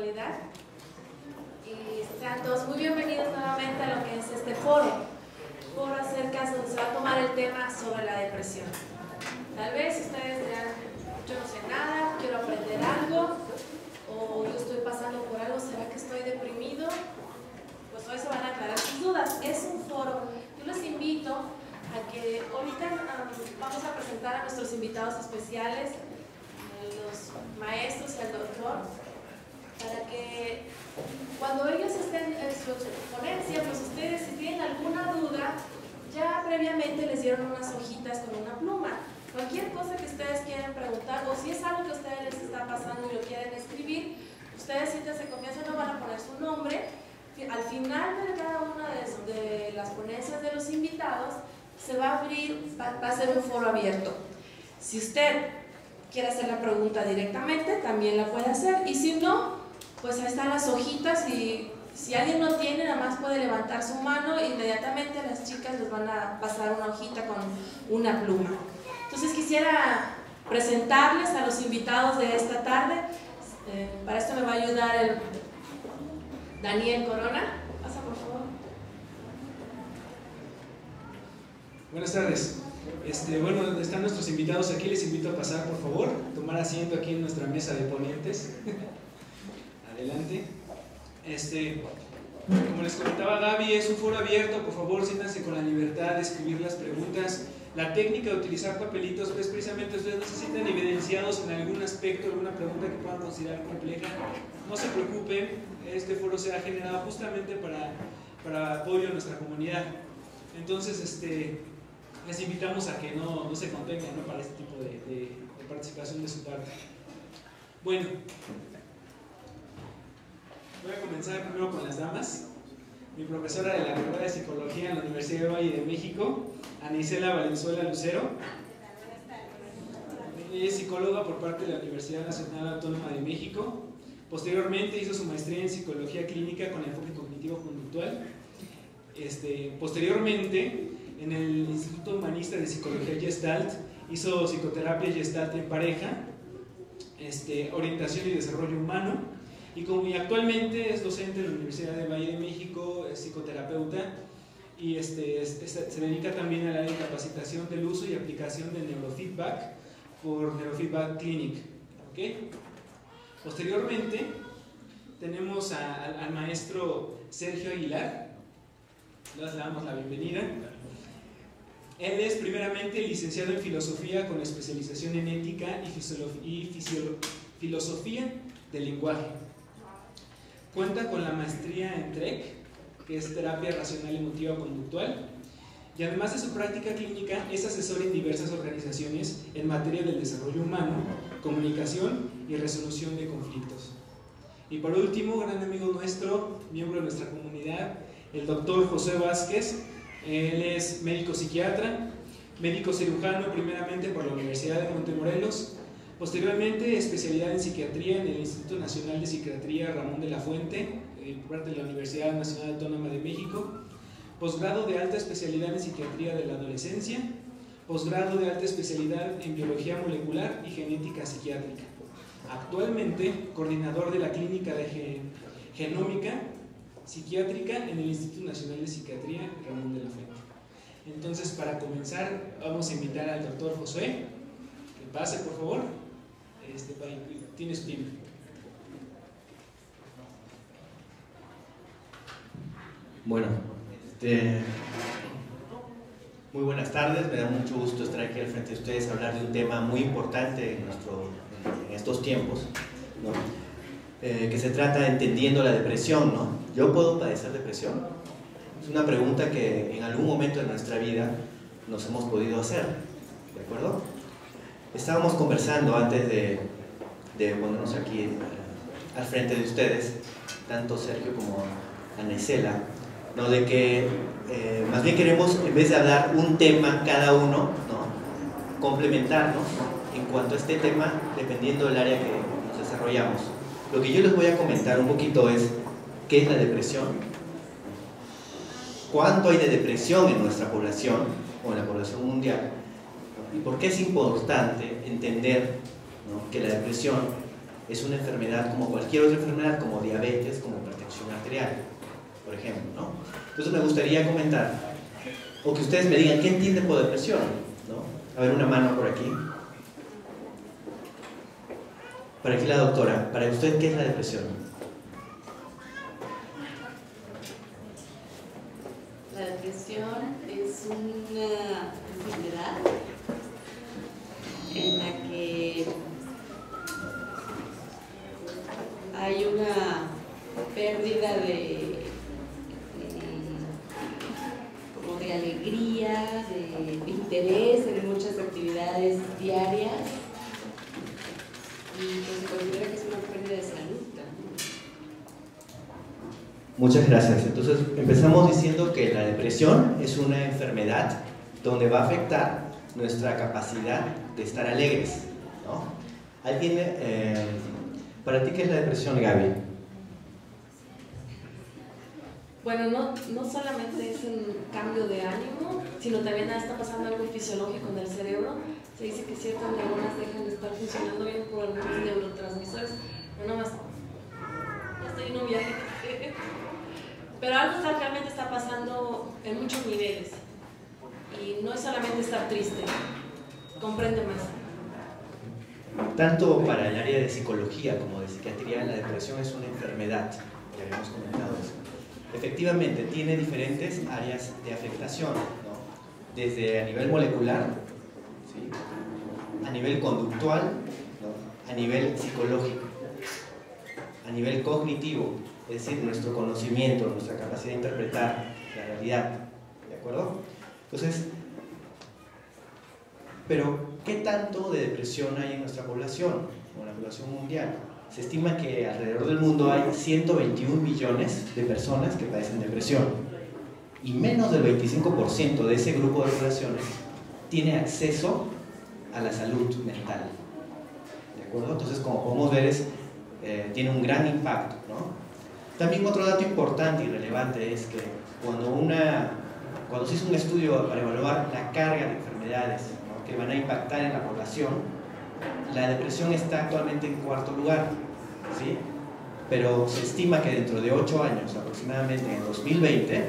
virtualidad. Y sean todos muy bienvenidos nuevamente a lo que es este foro acerca donde se va a tomar el tema sobre la depresión. Tal vez ustedes dirán, yo no sé nada, quiero aprender algo, o yo estoy pasando por algo, ¿será que estoy deprimido? Pues hoy se van a aclarar sus dudas. Es un foro. Yo les invito a que ahorita vamos a presentar a nuestros invitados especiales, los maestros y al doctor, para que cuando ellos estén en su ponencia, pues ustedes, si tienen alguna duda, ya previamente les dieron unas hojitas con una pluma. Cualquier cosa que ustedes quieran preguntar, o si es algo que a ustedes les está pasando y lo quieren escribir, ustedes siéntense confianza, no van a poner su nombre. Al final de cada una de las ponencias de los invitados, se va a abrir, va a ser un foro abierto. Si usted quiere hacer la pregunta directamente, también la puede hacer, y si no, pues ahí están las hojitas, y si alguien no tiene, nada más puede levantar su mano e inmediatamente las chicas les van a pasar una hojita con una pluma. Entonces quisiera presentarles a los invitados de esta tarde. Para esto me va a ayudar el Daniel Corona. Pasa, por favor. Buenas tardes. Bueno, están nuestros invitados aquí. Les invito a pasar, por favor, tomar asiento aquí en nuestra mesa de ponentes. Adelante. Como les comentaba Gaby, es un foro abierto. Por favor, siéntanse con la libertad de escribir las preguntas. La técnica de utilizar papelitos, pues precisamente ustedes no se sientan evidenciados en algún aspecto, alguna pregunta que puedan considerar compleja. No se preocupen, este foro se ha generado justamente para apoyo a nuestra comunidad. Entonces, les invitamos a que no se contengan, ¿no?, para este tipo de participación de su parte. Bueno, voy a comenzar primero con las damas. Mi profesora de la carrera de Psicología en la Universidad de Valle de México, Ana Isela Valenzuela Lucero. Ella es psicóloga por parte de la Universidad Nacional Autónoma de México. Posteriormente hizo su maestría en Psicología Clínica con enfoque cognitivo-conductual. Posteriormente, en el Instituto Humanista de Psicología Gestalt, hizo psicoterapia Gestalt en pareja, orientación y desarrollo humano. Y actualmente es docente en la Universidad de Valle de México, es psicoterapeuta, y se dedica también al área de capacitación del uso y aplicación de neurofeedback por Neurofeedback Clinic. ¿Okay? Posteriormente tenemos al maestro Sergio Aguilar. Le damos la bienvenida. Él es primeramente licenciado en Filosofía con especialización en Ética y Filosofía del Lenguaje. Cuenta con la maestría en TREC, que es Terapia Racional Emotiva Conductual, y además de su práctica clínica es asesor en diversas organizaciones en materia del desarrollo humano, comunicación y resolución de conflictos. Y por último, gran amigo nuestro, miembro de nuestra comunidad, el doctor José Vázquez. Él es médico psiquiatra, médico cirujano primeramente por la Universidad de Montemorelos. Posteriormente, especialidad en psiquiatría en el Instituto Nacional de Psiquiatría Ramón de la Fuente, por parte de la Universidad Nacional Autónoma de México. Posgrado de alta especialidad en psiquiatría de la adolescencia. Posgrado de alta especialidad en biología molecular y genética psiquiátrica. Actualmente, coordinador de la clínica de genómica psiquiátrica en el Instituto Nacional de Psiquiatría Ramón de la Fuente. Entonces, para comenzar, vamos a invitar al doctor Josué. Que pase, por favor. Tienes tiempo. Bueno, muy buenas tardes. Me da mucho gusto estar aquí al frente de ustedes a hablar de un tema muy importante en estos tiempos, ¿no? Que se trata de entendiendo la depresión, ¿no? ¿Yo puedo padecer depresión? Es una pregunta que en algún momento de nuestra vida nos hemos podido hacer, ¿de acuerdo? Estábamos conversando antes de ponernos aquí al frente de ustedes, tanto Sergio como Ana Isela, ¿no? De que más bien queremos, en vez de hablar un tema cada uno, ¿no?, complementarnos, ¿no?, en cuanto a este tema, dependiendo del área que nos desarrollamos. Lo que yo les voy a comentar un poquito es qué es la depresión, cuánto hay de depresión en nuestra población o en la población mundial, y por qué es importante entender, ¿no?, que la depresión es una enfermedad como cualquier otra enfermedad, como diabetes, como hipertensión arterial, por ejemplo, ¿no? Entonces me gustaría comentar, o que ustedes me digan, ¿qué entienden por depresión? ¿No? A ver, una mano por aquí. Por aquí la doctora, para usted, ¿qué es la depresión? La depresión es una enfermedad en la que hay una pérdida como de alegría, de interés en muchas actividades diarias, y pues se considera que es una pérdida de salud también. Muchas gracias. Entonces empezamos diciendo que la depresión es una enfermedad donde va a afectar nuestra capacidad de estar alegres, ¿no? ¿Alguien, para ti qué es la depresión, Gaby? Bueno, no solamente es un cambio de ánimo, sino también está pasando algo fisiológico en el cerebro. Se dice que ciertas neuronas dejan de estar funcionando bien por algunos neurotransmisores. No, nomás, ya estoy en un viaje. Pero algo realmente está pasando en muchos niveles. Y no es solamente estar triste, comprende más. Tanto para el área de psicología como de psiquiatría, la depresión es una enfermedad, ya habíamos comentado eso. Efectivamente, tiene diferentes áreas de afectación, ¿no? Desde a nivel molecular, ¿sí? A nivel conductual, ¿no? A nivel psicológico, a nivel cognitivo, es decir, nuestro conocimiento, nuestra capacidad de interpretar la realidad, ¿de acuerdo? Entonces, pero ¿qué tanto de depresión hay en nuestra población, o en la población mundial? Se estima que alrededor del mundo hay 121 millones de personas que padecen depresión, y menos del 25% de ese grupo de poblaciones tiene acceso a la salud mental, ¿de acuerdo? Entonces, como podemos ver, tiene un gran impacto, ¿no? También otro dato importante y relevante es que cuando se hizo un estudio para evaluar la carga de enfermedades, ¿no?, que van a impactar en la población, la depresión está actualmente en cuarto lugar, ¿sí? Pero se estima que dentro de 8 años, aproximadamente en el 2020,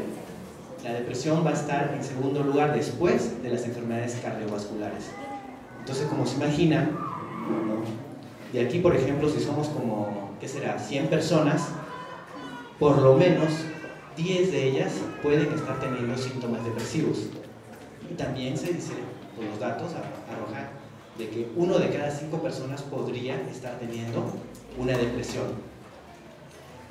la depresión va a estar en segundo lugar después de las enfermedades cardiovasculares. Entonces, como se imagina, ¿no?, de aquí, por ejemplo, si somos como, ¿qué será?, 100 personas, por lo menos 10 de ellas pueden estar teniendo síntomas depresivos. Y también se dice, por los datos arrojan, de que 1 de cada 5 personas podría estar teniendo una depresión.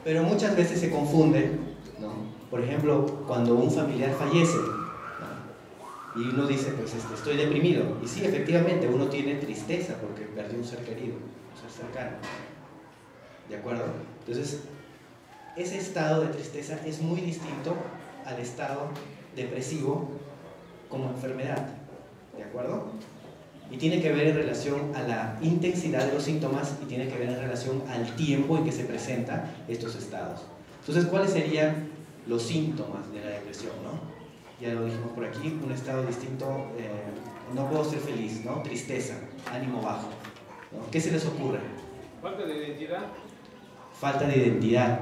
Pero muchas veces se confunde, ¿no? Por ejemplo, cuando un familiar fallece, ¿no?, y uno dice, pues estoy deprimido. Y sí, efectivamente, uno tiene tristeza porque perdió un ser querido, un ser cercano. ¿De acuerdo? Entonces, ese estado de tristeza es muy distinto al estado depresivo como enfermedad, ¿de acuerdo? Y tiene que ver en relación a la intensidad de los síntomas y tiene que ver en relación al tiempo en que se presentan estos estados. Entonces, ¿cuáles serían los síntomas de la depresión, no? Ya lo dijimos por aquí, un estado distinto, no puedo ser feliz, ¿no? Tristeza, ánimo bajo, ¿no? ¿Qué se les ocurre? Falta de identidad. Falta de identidad.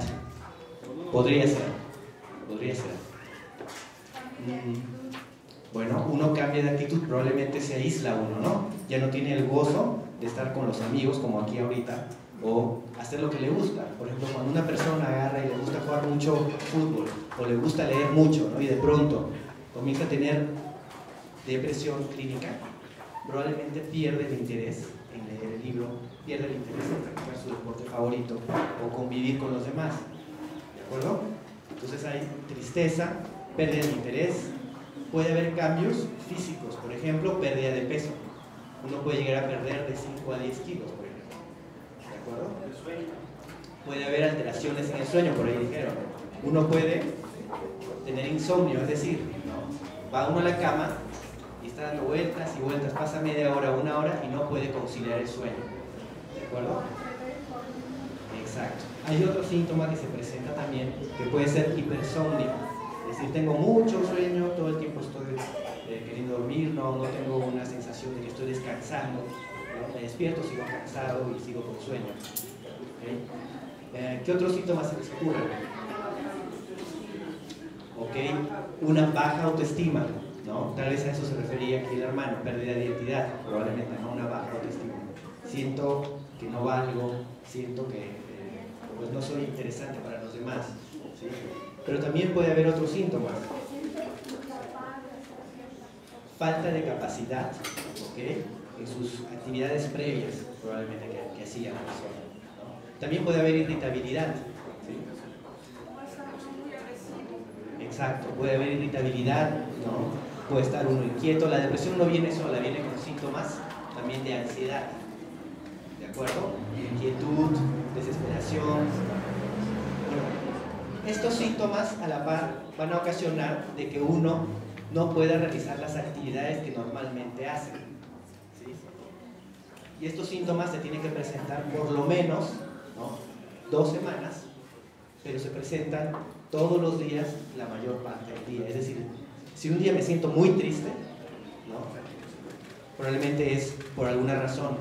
Podría ser. Bueno, uno cambia de actitud, probablemente se aísla uno, ¿no? Ya no tiene el gozo de estar con los amigos, como aquí ahorita, o hacer lo que le gusta. Por ejemplo, cuando una persona agarra y le gusta jugar mucho fútbol, o le gusta leer mucho, ¿no?, y de pronto comienza a tener depresión clínica, probablemente pierde el interés en leer el libro, pierde el interés en practicar su deporte favorito, o convivir con los demás. ¿De acuerdo? Entonces hay tristeza, pérdida de interés, puede haber cambios físicos, por ejemplo, pérdida de peso. Uno puede llegar a perder de 5 a 10 kilos, por ejemplo. ¿De acuerdo? Puede haber alteraciones en el sueño, por ahí dijeron. Uno puede tener insomnio, es decir, ¿no?, va uno a la cama y está dando vueltas y vueltas, pasa media hora, 1 hora y no puede conciliar el sueño. ¿De acuerdo? Exacto. Hay otro síntoma que se presenta también, que puede ser hipersomnio. Es decir, tengo mucho sueño, todo el tiempo estoy queriendo dormir, no tengo una sensación de que estoy descansando, ¿no? Me despierto, sigo cansado y sigo con sueño. ¿Okay? ¿Qué otros síntomas se les ocurren? ¿Okay? Una baja autoestima, ¿no? Tal vez a eso se refería aquí el hermano, pérdida de identidad, probablemente, ¿no? Una baja autoestima. Siento que no valgo, siento que pues no soy interesante para los demás, ¿sí? Pero también puede haber otros síntomas. Falta de capacidad, ¿okay? En sus actividades previas, probablemente que hacía la persona, ¿no? También puede haber irritabilidad, ¿sí? Exacto, puede haber irritabilidad, ¿no? Puede estar uno inquieto. La depresión no viene sola, viene con síntomas también de ansiedad, ¿de acuerdo? Inquietud, desesperación. Bueno, estos síntomas a la par van a ocasionar de que uno no pueda realizar las actividades que normalmente hace, ¿sí? Y estos síntomas se tienen que presentar por lo menos, ¿no? 2 semanas, pero se presentan todos los días la mayor parte del día. Es decir, si un día me siento muy triste, ¿no? Probablemente es por alguna razón,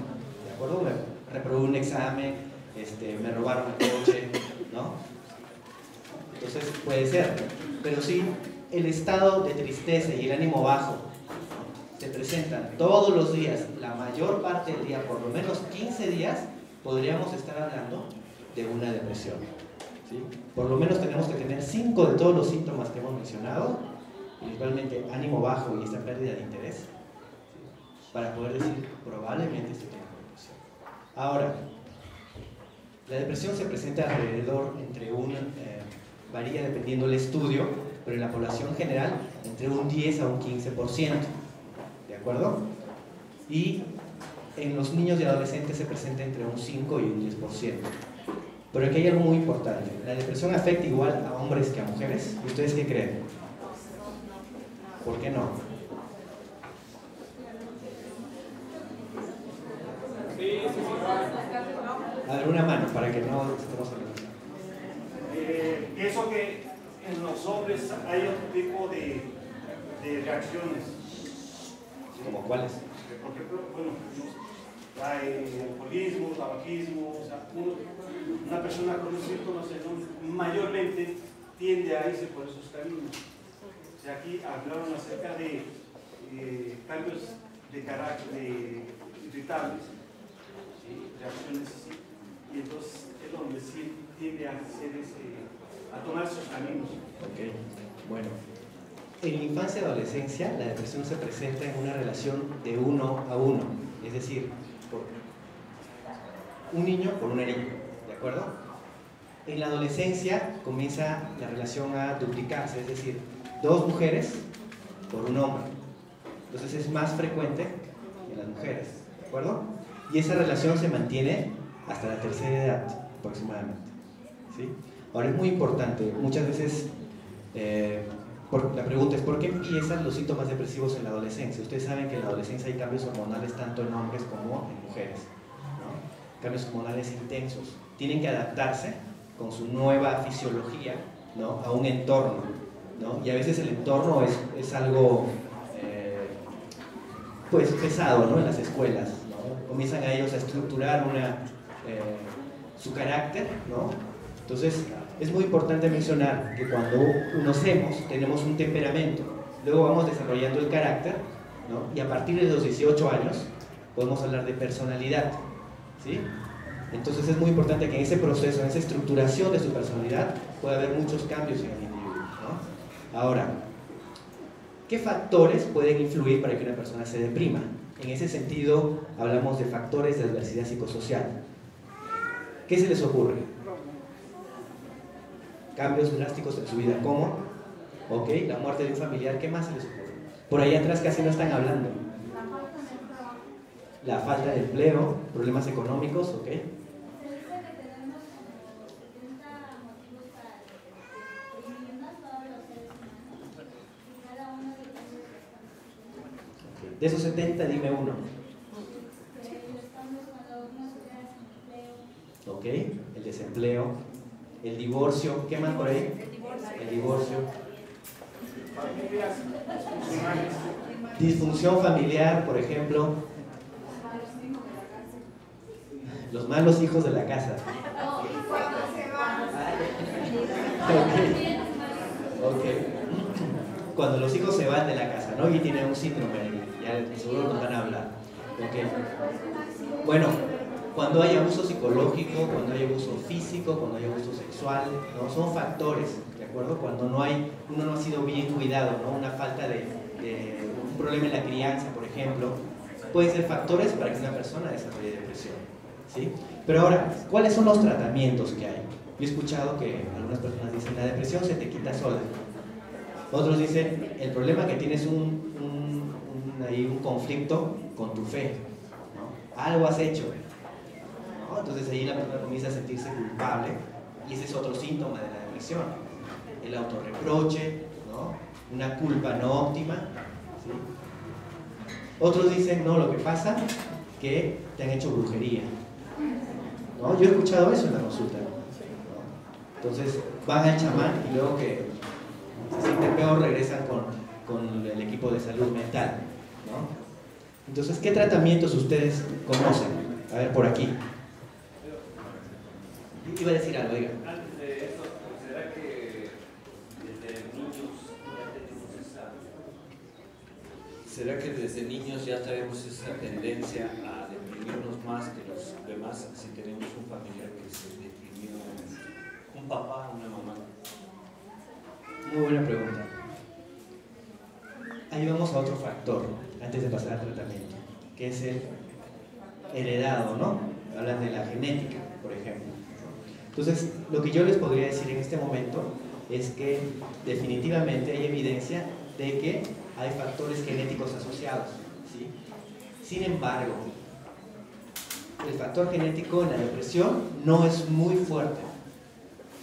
¿de acuerdo? Me reprobé un examen, me robaron el coche, ¿no? Entonces puede ser, pero si el estado de tristeza y el ánimo bajo, ¿no? Se presentan todos los días, la mayor parte del día, por lo menos 15 días, podríamos estar hablando de una depresión, ¿sí? Por lo menos tenemos que tener 5 de todos los síntomas que hemos mencionado, principalmente ánimo bajo y esta pérdida de interés, ¿sí? Para poder decir probablemente este tipo de depresión. Ahora, la depresión se presenta alrededor entre varía dependiendo del estudio, pero en la población general entre un 10 a un 15%, ¿de acuerdo? Y en los niños y adolescentes se presenta entre un 5 y un 10%. Pero aquí hay algo muy importante. ¿La depresión afecta igual a hombres que a mujeres? ¿Y ustedes qué creen? ¿Por qué no? A ver, una mano para que no estemos hablando. Pienso que en los hombres hay otro tipo de reacciones. ¿Como cuáles? Por ejemplo, bueno, hay alcoholismo, tabaquismo, o sea, una persona con esos síntomas mayormente tiende a irse por esos caminos. O sea, aquí hablaron acerca de cambios de carácter, irritables, ¿sí? Reacciones así, y entonces el hombre sí tiende a tomar esos caminos. Ok, bueno. En la infancia y adolescencia, la depresión se presenta en una relación de 1 a 1, es decir, un niño por una niña, ¿de acuerdo? En la adolescencia comienza la relación a duplicarse, es decir, 2 mujeres por un hombre. Entonces es más frecuente en las mujeres, ¿de acuerdo? Y esa relación se mantiene hasta la tercera edad, aproximadamente, ¿sí? Ahora es muy importante, muchas veces la pregunta es ¿por qué empiezan los síntomas depresivos en la adolescencia? Ustedes saben que en la adolescencia hay cambios hormonales tanto en hombres como en mujeres, ¿no? Cambios hormonales intensos. Tienen que adaptarse con su nueva fisiología, ¿no? A un entorno, ¿no? Y a veces el entorno es algo pues pesado, ¿no? En las escuelas, ¿no? Comienzan a ellos a estructurar su carácter, ¿no? Entonces es muy importante mencionar que cuando nacemos tenemos un temperamento, luego vamos desarrollando el carácter, ¿no? Y a partir de los 18 años podemos hablar de personalidad, ¿sí? Entonces es muy importante que en ese proceso, en esa estructuración de su personalidad, pueda haber muchos cambios en el individuo, ¿no? Ahora, ¿qué factores pueden influir para que una persona se deprima? En ese sentido, hablamos de factores de adversidad psicosocial. ¿Qué se les ocurre? Cambios drásticos en su vida, ¿cómo? ¿Ok? La muerte de un familiar, ¿qué más se les ocurre? Por ahí atrás casi no están hablando. La falta de empleo, problemas económicos, ¿ok? De esos 70, dime uno. ¿Ok? El desempleo, el divorcio, ¿qué más por ahí? El divorcio. Disfunción familiar, por ejemplo. Los malos hijos de la casa. Okay. Cuando los hijos se van de la casa, ¿no? Y tienen un síndrome, ya seguro nos van a hablar. Okay. Bueno, cuando hay abuso psicológico, cuando hay abuso físico, cuando hay abuso sexual, ¿no? Son factores, ¿de acuerdo? Cuando uno no ha sido bien cuidado, ¿no? Una falta de un problema en la crianza, por ejemplo, pueden ser factores para que una persona desarrolle depresión, ¿sí? Pero ahora, ¿cuáles son los tratamientos que hay? Yo he escuchado que algunas personas dicen, la depresión se te quita sola. Otros dicen, el problema que tienes ahí un conflicto con tu fe, ¿no? Algo has hecho, ¿no? Entonces ahí la persona comienza a sentirse culpable y ese es otro síntoma de la depresión. El autorreproche, ¿no? Una culpa no óptima, ¿sí? Otros dicen, no, lo que pasa que te han hecho brujería, ¿no? Yo he escuchado eso en la consulta, ¿no? Entonces van al chamán y luego que se sienten peor regresan con el equipo de salud mental, ¿no? Entonces, ¿qué tratamientos ustedes conocen? A ver, por aquí. Iba a decir algo, diga. Antes de eso, ¿será que desde niños ya tenemos ¿será que desde niños ya tenemos esa tendencia a deprimirnos más que los demás si tenemos un familiar que se deprimió, un papá, una mamá? Muy buena pregunta. Ahí vamos a otro factor, antes de pasar al tratamiento, que es el heredado, ¿no? Hablan de la genética, por ejemplo. Entonces, lo que yo les podría decir en este momento es que definitivamente hay evidencia de que hay factores genéticos asociados, ¿sí? Sin embargo, el factor genético en la depresión no es muy fuerte.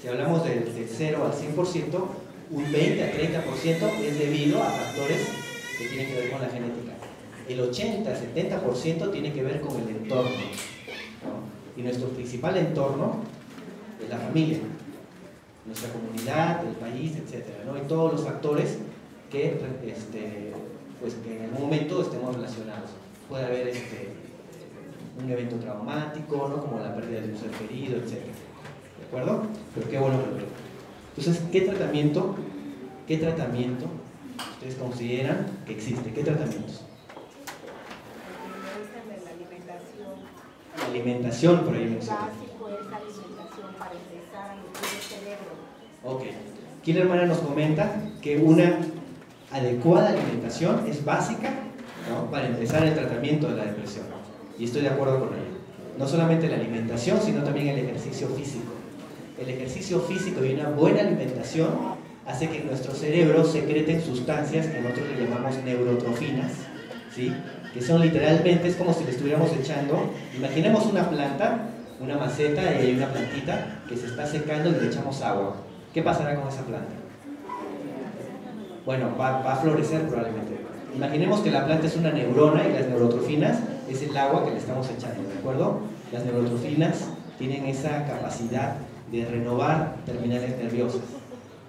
Si hablamos de 0 al 100%, un 20 a 30% es debido a factores que tienen que ver con la genética. El 80 a 70% tiene que ver con el entorno, ¿no? Y nuestro principal entorno es la familia, nuestra comunidad, el país, etcétera, ¿no? Y todos los factores que, pues, que en algún momento estemos relacionados. Puede haber un evento traumático, ¿no? Como la pérdida de un ser querido, etcétera. ¿De acuerdo? Pero qué bueno que lo veo. Entonces, ¿qué tratamiento ustedes consideran que existe? ¿Qué tratamientos? La alimentación, por ahí mencioné. Básico es la alimentación para empezar a nutrir el cerebro. Ok. Aquí la hermana nos comenta que una adecuada alimentación es básica, ¿no? Para empezar el tratamiento de la depresión. Y estoy de acuerdo con ella. No solamente la alimentación, sino también el ejercicio físico. El ejercicio físico y una buena alimentación hace que en nuestro cerebro secreten sustancias que nosotros le llamamos neurotrofinas, ¿sí? Que son literalmente, es como si le estuviéramos echando, imaginemos una planta, una maceta y hay una plantita que se está secando y le echamos agua. ¿Qué pasará con esa planta? Bueno, va a florecer probablemente. Imaginemos que la planta es una neurona y las neurotrofinas es el agua que le estamos echando, ¿de acuerdo? Las neurotrofinas tienen esa capacidad de renovar terminales nerviosas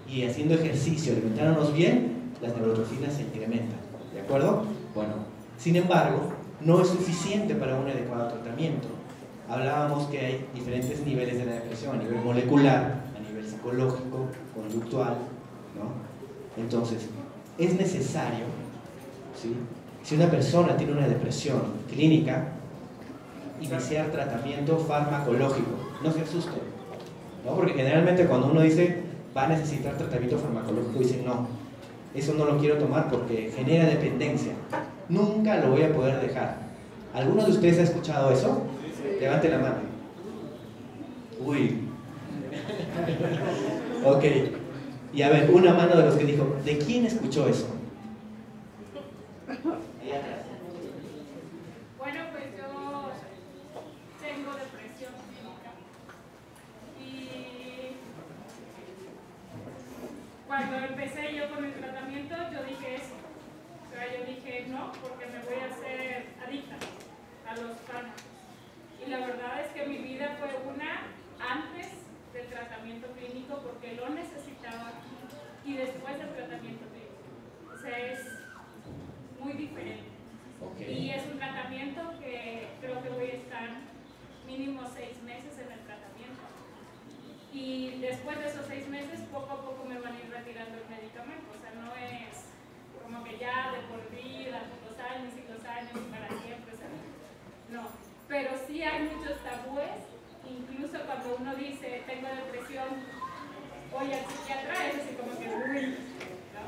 y haciendo ejercicio, alimentándonos bien, las neurotrofinas se incrementan, ¿de acuerdo? Bueno, sin embargo, no es suficiente para un adecuado tratamiento. Hablábamos que hay diferentes niveles de la depresión, a nivel molecular, a nivel psicológico, conductual, ¿no? Entonces, es necesario, ¿sí? Si una persona tiene una depresión clínica, iniciar tratamiento farmacológico. No se asusten, ¿no? Porque generalmente cuando uno dice va a necesitar tratamiento farmacológico, dicen no, eso no lo quiero tomar porque genera dependencia. Nunca lo voy a poder dejar. ¿Alguno de ustedes ha escuchado eso? Levante la mano. Uy. Ok. Y a ver, una mano de los que dijo, ¿de quién escuchó eso? Ahí atrás. Bueno, pues yo tengo depresión clínica y cuando empecé yo con el tratamiento yo dije eso, o sea, yo dije no, porque me voy a hacer adicta a los fármacos. Y la verdad es que mi vida fue una antes del tratamiento clínico porque lo necesitaba y después del tratamiento clínico. O sea, es muy diferente. Okay. Y es un tratamiento que creo que voy a estar mínimo 6 meses en el tratamiento. Y después de esos 6 meses, poco a poco me van a ir retirando el medicamento. O sea, no es como que ya de por vida, los años y para siempre. O sea, no. Pero sí hay muchos tabúes, incluso cuando uno dice, tengo depresión, voy al psiquiatra, es así como que, uy, ¿no?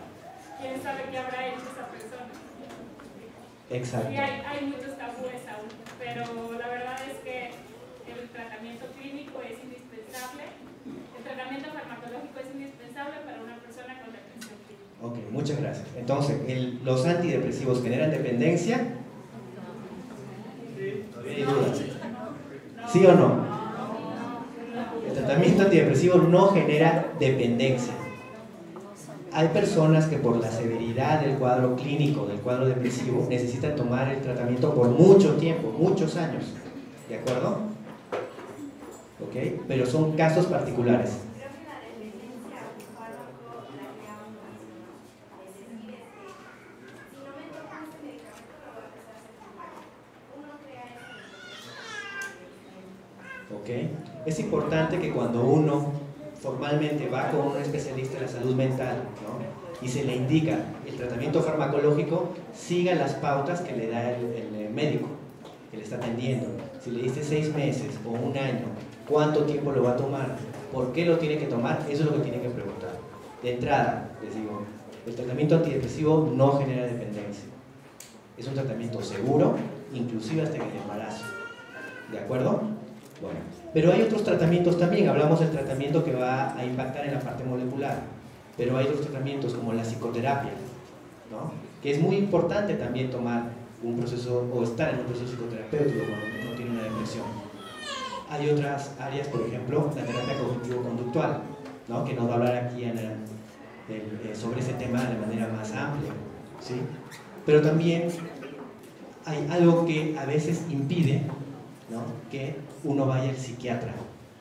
¿Quién sabe qué habrá hecho esa persona? Exacto. Sí hay muchos tabúes aún, pero la verdad es que el tratamiento clínico es indispensable, el tratamiento farmacológico es indispensable para una persona con depresión clínica. Ok, muchas gracias. Entonces, ¿los antidepresivos generan dependencia? ¿Todavía hay dudas? ¿Sí o no? El tratamiento antidepresivo no genera dependencia. Hay personas que por la severidad del cuadro clínico, del cuadro depresivo, necesitan tomar el tratamiento por mucho tiempo, muchos años. ¿De acuerdo? ¿Ok? Pero son casos particulares. ¿Ok? Es importante que cuando uno formalmente va con un especialista de la salud mental, ¿no?, y se le indica el tratamiento farmacológico, siga las pautas que le da el médico que le está atendiendo. Si le dice 6 meses o 1 año, ¿cuánto tiempo lo va a tomar? ¿Por qué lo tiene que tomar? Eso es lo que tiene que preguntar. De entrada, les digo, el tratamiento antidepresivo no genera dependencia. Es un tratamiento seguro, inclusive hasta en el embarazo. ¿De acuerdo? Bueno, pero hay otros tratamientos también. Hablamos del tratamiento que va a impactar en la parte molecular, pero hay otros tratamientos como la psicoterapia, ¿no?, que es muy importante también tomar un proceso o estar en un proceso psicoterapéutico cuando uno tiene una depresión. Hay otras áreas, por ejemplo, la terapia cognitivo-conductual, ¿no?, que nos va a hablar aquí Ana sobre ese tema de manera más amplia, ¿sí? Pero también hay algo que a veces impide, ¿no?, que uno vaya al psiquiatra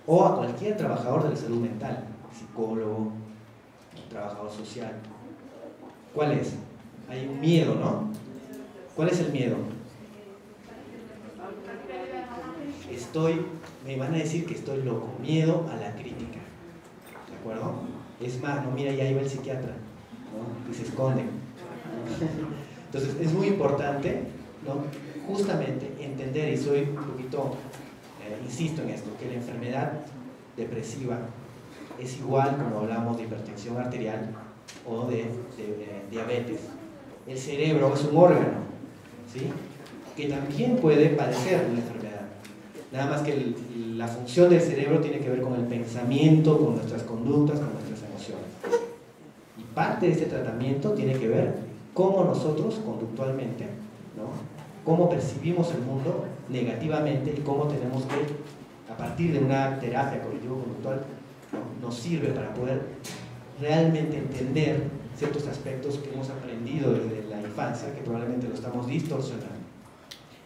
o a cualquier trabajador de la salud mental, psicólogo, trabajador social. ¿Cuál es? Hay un miedo, ¿no? ¿Cuál es el miedo? Me van a decir que estoy loco. Miedo a la crítica. ¿De acuerdo? Es más, no, mira, ya iba el psiquiatra, ¿no?, y se esconde. Entonces, es muy importante, ¿no?, justamente entender, y soy un poquito, insisto en esto, que la enfermedad depresiva es igual como hablamos de hipertensión arterial o de diabetes. El cerebro es un órgano, ¿sí?, que también puede padecer una enfermedad. Nada más que la función del cerebro tiene que ver con el pensamiento, con nuestras conductas, con nuestras emociones. Y parte de este tratamiento tiene que ver cómo nosotros conductualmente, ¿no?, cómo percibimos el mundo negativamente y cómo tenemos que, a partir de una terapia cognitivo-conductual, ¿no?, nos sirve para poder realmente entender ciertos aspectos que hemos aprendido desde la infancia, que probablemente lo estamos distorsionando.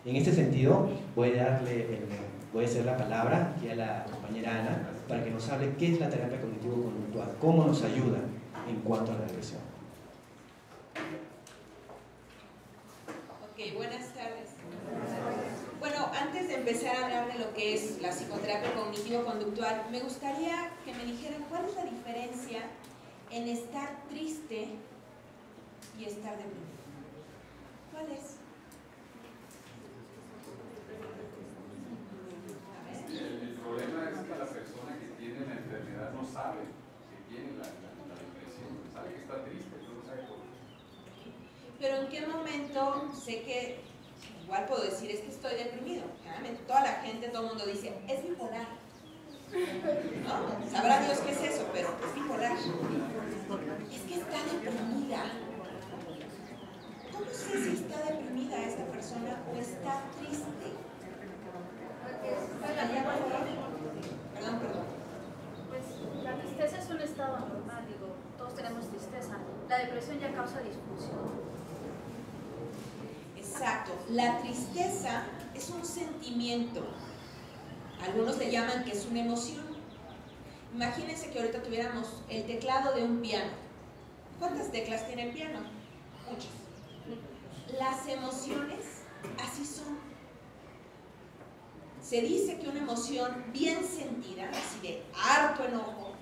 En este sentido, voy a hacer la palabra aquí a la compañera Ana para que nos hable qué es la terapia cognitivo-conductual, cómo nos ayuda en cuanto a la depresión. Ok, buenas tardes. Bueno, antes de empezar a hablar de lo que es la psicoterapia cognitivo-conductual, me gustaría que me dijeran cuál es la diferencia en estar triste y estar deprimido. ¿Cuál es? El problema es que la persona que tiene la enfermedad no sabe que tiene la depresión, sabe que está triste, pero no sabe por qué. Pero ¿en qué momento sé que, igual puedo decir, es que estoy deprimido? Generalmente toda la gente, todo el mundo dice, es bipolar, ¿no? Sabrá Dios qué es eso, pero es bipolar. Es que está deprimida. ¿Cómo sé si está deprimida esta persona o está triste? Perdón. Pues la tristeza es un estado normal, digo, todos tenemos tristeza. La depresión ya causa disfunción. Exacto, la tristeza es un sentimiento. Algunos le llaman que es una emoción. Imagínense que ahorita tuviéramos el teclado de un piano. ¿Cuántas teclas tiene el piano? Muchas. Las emociones así son. se dice que una emoción bien sentida, así de harto enojo,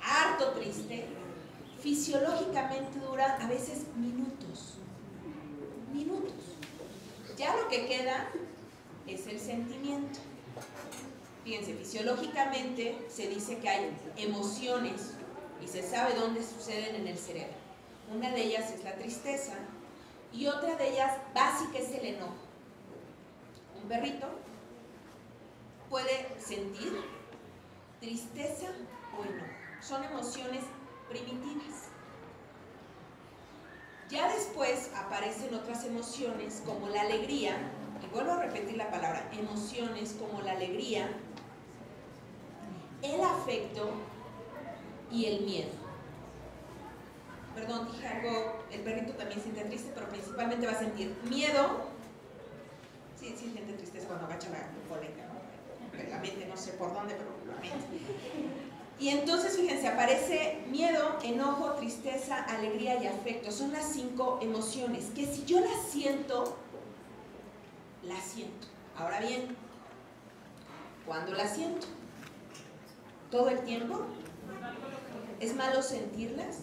harto triste, fisiológicamente dura a veces minutos. Minutos. Ya lo que queda es el sentimiento. Fíjense, fisiológicamente se dice que hay emociones y se sabe dónde suceden en el cerebro. Una de ellas es la tristeza y otra de ellas básica es el enojo. Un perrito puede sentir tristeza o enojo. Son emociones primitivas. Ya después aparecen otras emociones como la alegría, y vuelvo a repetir la palabra, emociones como la alegría, el afecto y el miedo. Perdón, dije algo, el perrito también siente triste, pero principalmente va a sentir miedo. Sí, siente tristeza cuando agacha la coleta, ¿no? La mente no sé por dónde, pero la mente. Y entonces, fíjense, aparece miedo, enojo, tristeza, alegría y afecto. Son las 5 emociones, que si yo las siento, las siento. Ahora bien, ¿cuándo las siento? ¿Todo el tiempo? ¿Es malo sentirlas?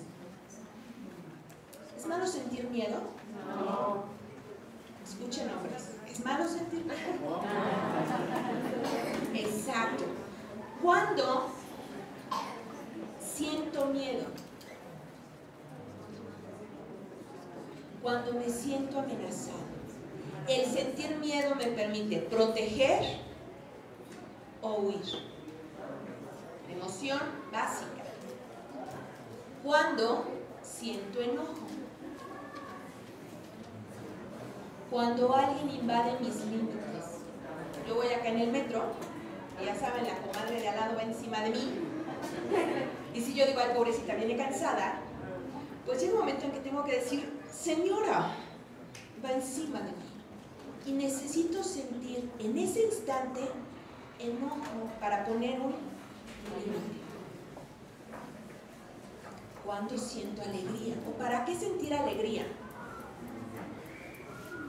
¿Es malo sentir miedo? No. Escuchen, hombres. ¿Es malo sentir miedo? No. Exacto. ¿Cuándo siento miedo? Cuando me siento amenazado. El sentir miedo me permite proteger o huir. Emoción básica. Cuando siento enojo. Cuando alguien invade mis límites. Yo voy acá en el metro, y ya saben, la comadre de al lado va encima de mí. Y si yo digo, ay, pobrecita, viene cansada, pues llega un momento en que tengo que decir, señora, va encima de mí. Y necesito sentir en ese instante enojo para poner un límite. ¿Cuándo siento alegría? ¿O para qué sentir alegría?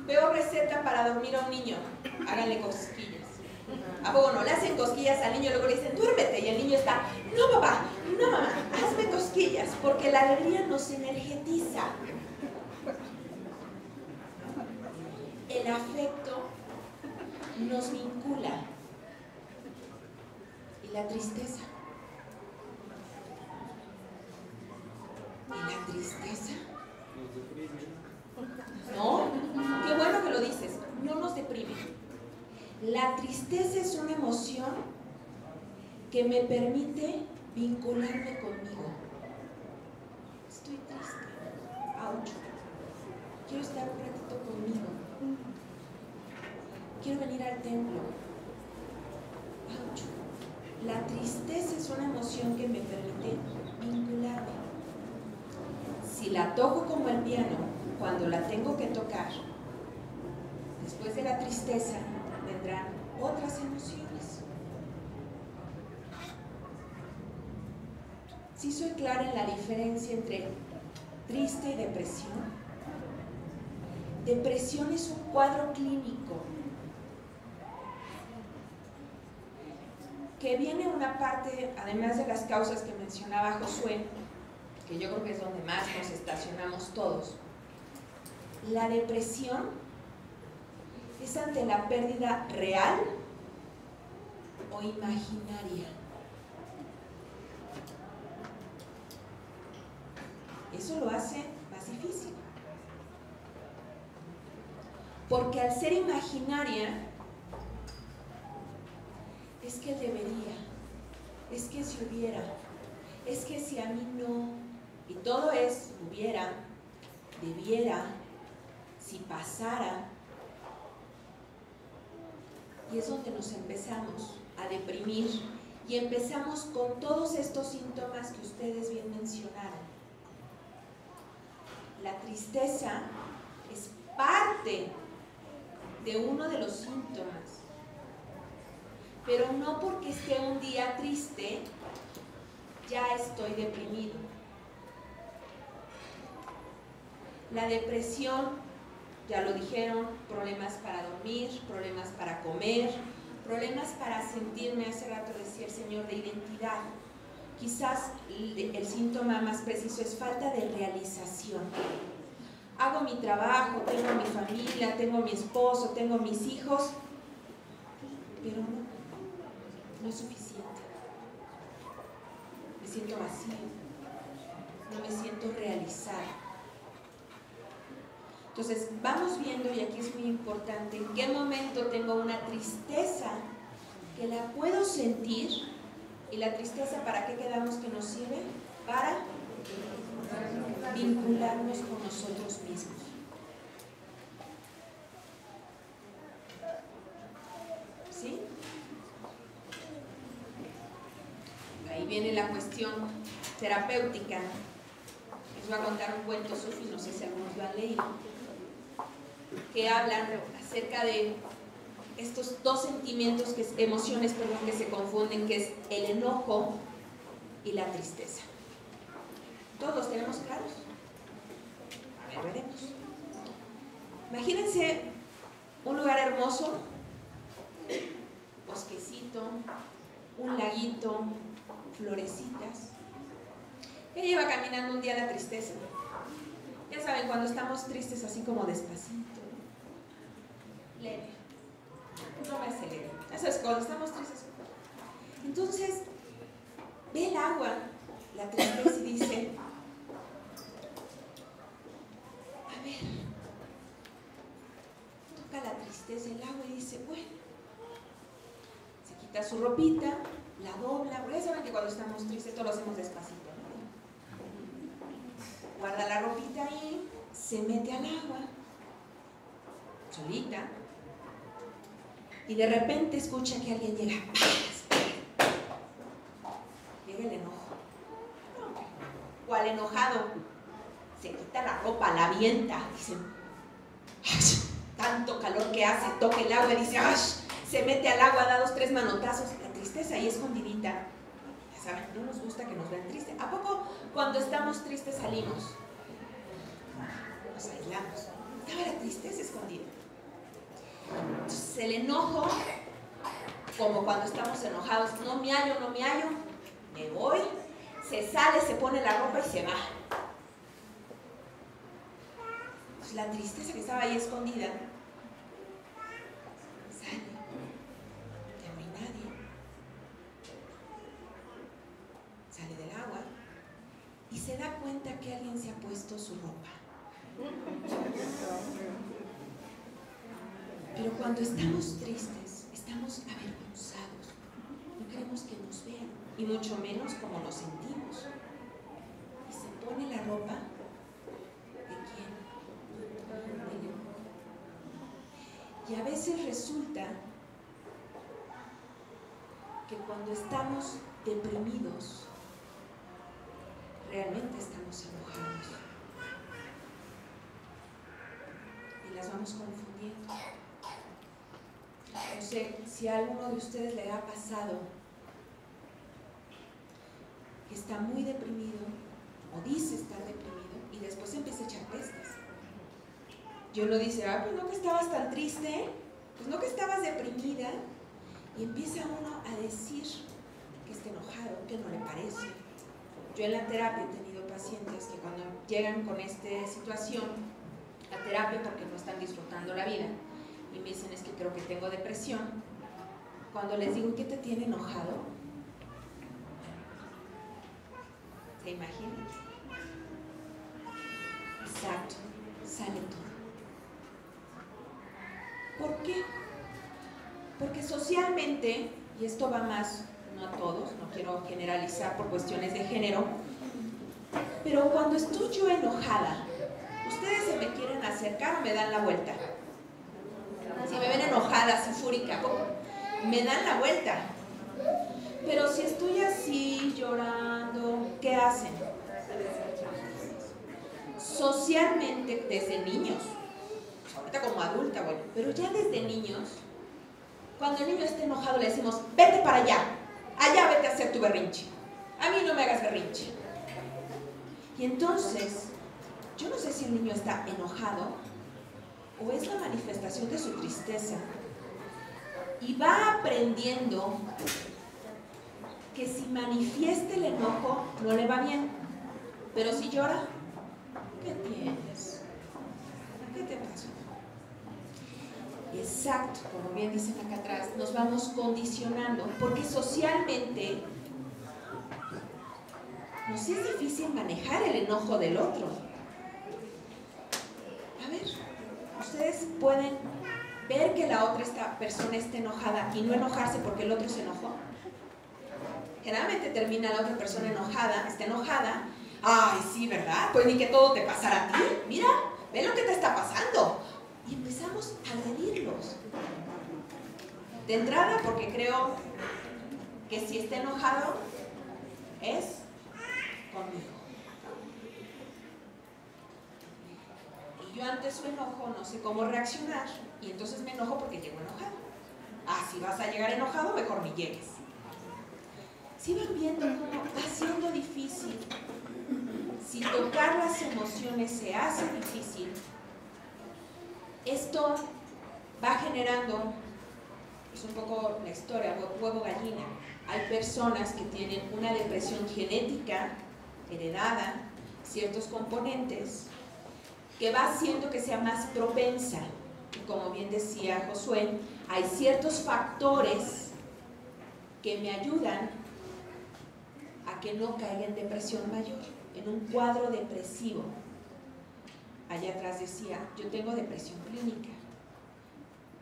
Veo receta para dormir a un niño. Háganle cosquillas. ¿A poco no? Le hacen cosquillas al niño y luego le dicen, duérmete. Y el niño está, no papá, no mamá, hazme cosquillas. Porque la alegría nos energetiza. El afecto nos vincula. ¿Y la tristeza? ¿Y la tristeza? No, qué bueno que lo dices, no nos deprime. La tristeza es una emoción que me permite vincularme conmigo. Estoy triste, ouch. Quiero estar un ratito conmigo. Quiero venir al templo. Ouch. La tristeza es una emoción que me permite vincularme. Si la toco como el piano, cuando la tengo que tocar, después de la tristeza vendrán otras emociones. ¿Sí soy clara en la diferencia entre triste y depresión? Depresión es un cuadro clínico que viene una parte, además de las causas que mencionaba Josué, que yo creo que es donde más nos estacionamos todos. La depresión es ante la pérdida real o imaginaria. Eso lo hace más difícil. Porque al ser imaginaria, es que debería, es que si hubiera, es que si a mí no, y todo es hubiera, debiera, si pasara, y es donde nos empezamos a deprimir y empezamos con todos estos síntomas que ustedes bien mencionaron. La tristeza es parte de uno de los síntomas, pero no porque esté un día triste ya estoy deprimido. La depresión, ya lo dijeron, problemas para dormir, problemas para comer, Problemas para sentirme, hace rato decía el Señor, de identidad. Quizás el síntoma más preciso es falta de realización. Hago mi trabajo, tengo mi familia, tengo mi esposo, tengo mis hijos, pero no es suficiente. Me siento vacío, no me siento realizada. Entonces, vamos viendo, y aquí es muy importante, en qué momento tengo una tristeza que la puedo sentir. ¿Y la tristeza para qué quedamos que nos sirve? Para vincularnos con nosotros mismos. ¿Sí? Ahí viene la cuestión terapéutica. Les voy a contar un cuento sufi, no sé si algunos lo han leído, que hablan acerca de estos dos sentimientos, emociones, que se confunden, que es el enojo y la tristeza. ¿Todos los tenemos claros? A ver, veremos. Imagínense un lugar hermoso, bosquecito, un laguito, florecitas. ¿Qué lleva caminando un día la tristeza? Ya saben, cuando estamos tristes así como despacito, leve. No me acelero. Eso es cuando estamos tristes. Entonces, ve el agua, la tristeza, y dice, a ver, toca la tristeza el agua y dice, bueno, se quita su ropita, la dobla, porque ya saben que cuando estamos tristes todos lo hacemos despacito, ¿no? Guarda la ropita ahí, se mete al agua, solita, y de repente escucha que alguien llega. Llega el enojo. ¿Cuál enojado? Se quita la ropa, la avienta. Dice, tanto calor que hace, toca el agua y dice, se mete al agua, da 2, 3 manotazos. La tristeza ahí escondidita. Ya saben, no nos gusta que nos vean tristes. ¿A poco cuando estamos tristes salimos? Nos aislamos. Estaba la tristeza escondida. Entonces el enojo, como cuando estamos enojados, no me hallo, me voy, se sale, se pone la ropa y se va. Pues la tristeza que estaba ahí escondida sale, ya no hay nadie, sale del agua y se da cuenta que alguien se ha puesto su ropa. Pero cuando estamos tristes, estamos avergonzados, no queremos que nos vean, y mucho menos como nos sentimos. Y se pone la ropa, ¿de quién? De él. Y a veces resulta que cuando estamos deprimidos, realmente estamos enojados. Y las vamos confundiendo. No sé si a alguno de ustedes le ha pasado que está muy deprimido o dice estar deprimido y después empieza a echar pestes. Y uno dice, pues no que estabas tan triste, pues no que estabas deprimida, y empieza uno a decir que está enojado, que no le parece. Yo en la terapia he tenido pacientes que cuando llegan con esta situación a terapia porque no están disfrutando la vida, y me dicen, es que creo que tengo depresión. Cuando les digo, ¿qué te tiene enojado? ¿Se imaginan? Exacto, sale todo. ¿Por qué? Porque socialmente, y esto va más, no a todos, no quiero generalizar por cuestiones de género, pero cuando estoy yo enojada, ustedes se me quieren acercar o me dan la vuelta. Si me ven enojada, así fúrica, me dan la vuelta. Pero si estoy así, llorando, ¿qué hacen? Socialmente, desde niños, pues ahorita como adulta, bueno, pero ya desde niños, cuando el niño está enojado le decimos, vete para allá, allá vete a hacer tu berrinche, a mí no me hagas berrinche. Y entonces, yo no sé si el niño está enojado o es la manifestación de su tristeza. y va aprendiendo que si manifiesta el enojo no le va bien, pero si llora, ¿qué tienes? ¿Qué te pasó? Exacto, como bien dicen acá atrás, nos vamos condicionando, porque socialmente nos es difícil manejar el enojo del otro. A ver, ustedes pueden ver que la otra persona está enojada y no enojarse porque el otro se enojó. Generalmente termina la otra persona enojada, está enojada. Ay, sí, ¿verdad? Pues ni que todo te pasara a ti. Mira, ve lo que te está pasando. Y empezamos a agredirlos. De entrada, porque creo que si está enojado, es conmigo. Y yo ante su enojo no sé cómo reaccionar, y entonces me enojo porque llego enojado. Ah, si vas a llegar enojado, mejor ni llegues. Si van viendo cómo va siendo difícil, si tocar las emociones se hace difícil, esto va generando, es un poco la historia, huevo gallina. Hay personas que tienen una depresión genética, heredada, ciertos componentes, que va haciendo que sea más propensa. Y como bien decía Josué, hay ciertos factores que me ayudan a que no caiga en depresión mayor, en un cuadro depresivo. Allá atrás decía, yo tengo depresión clínica.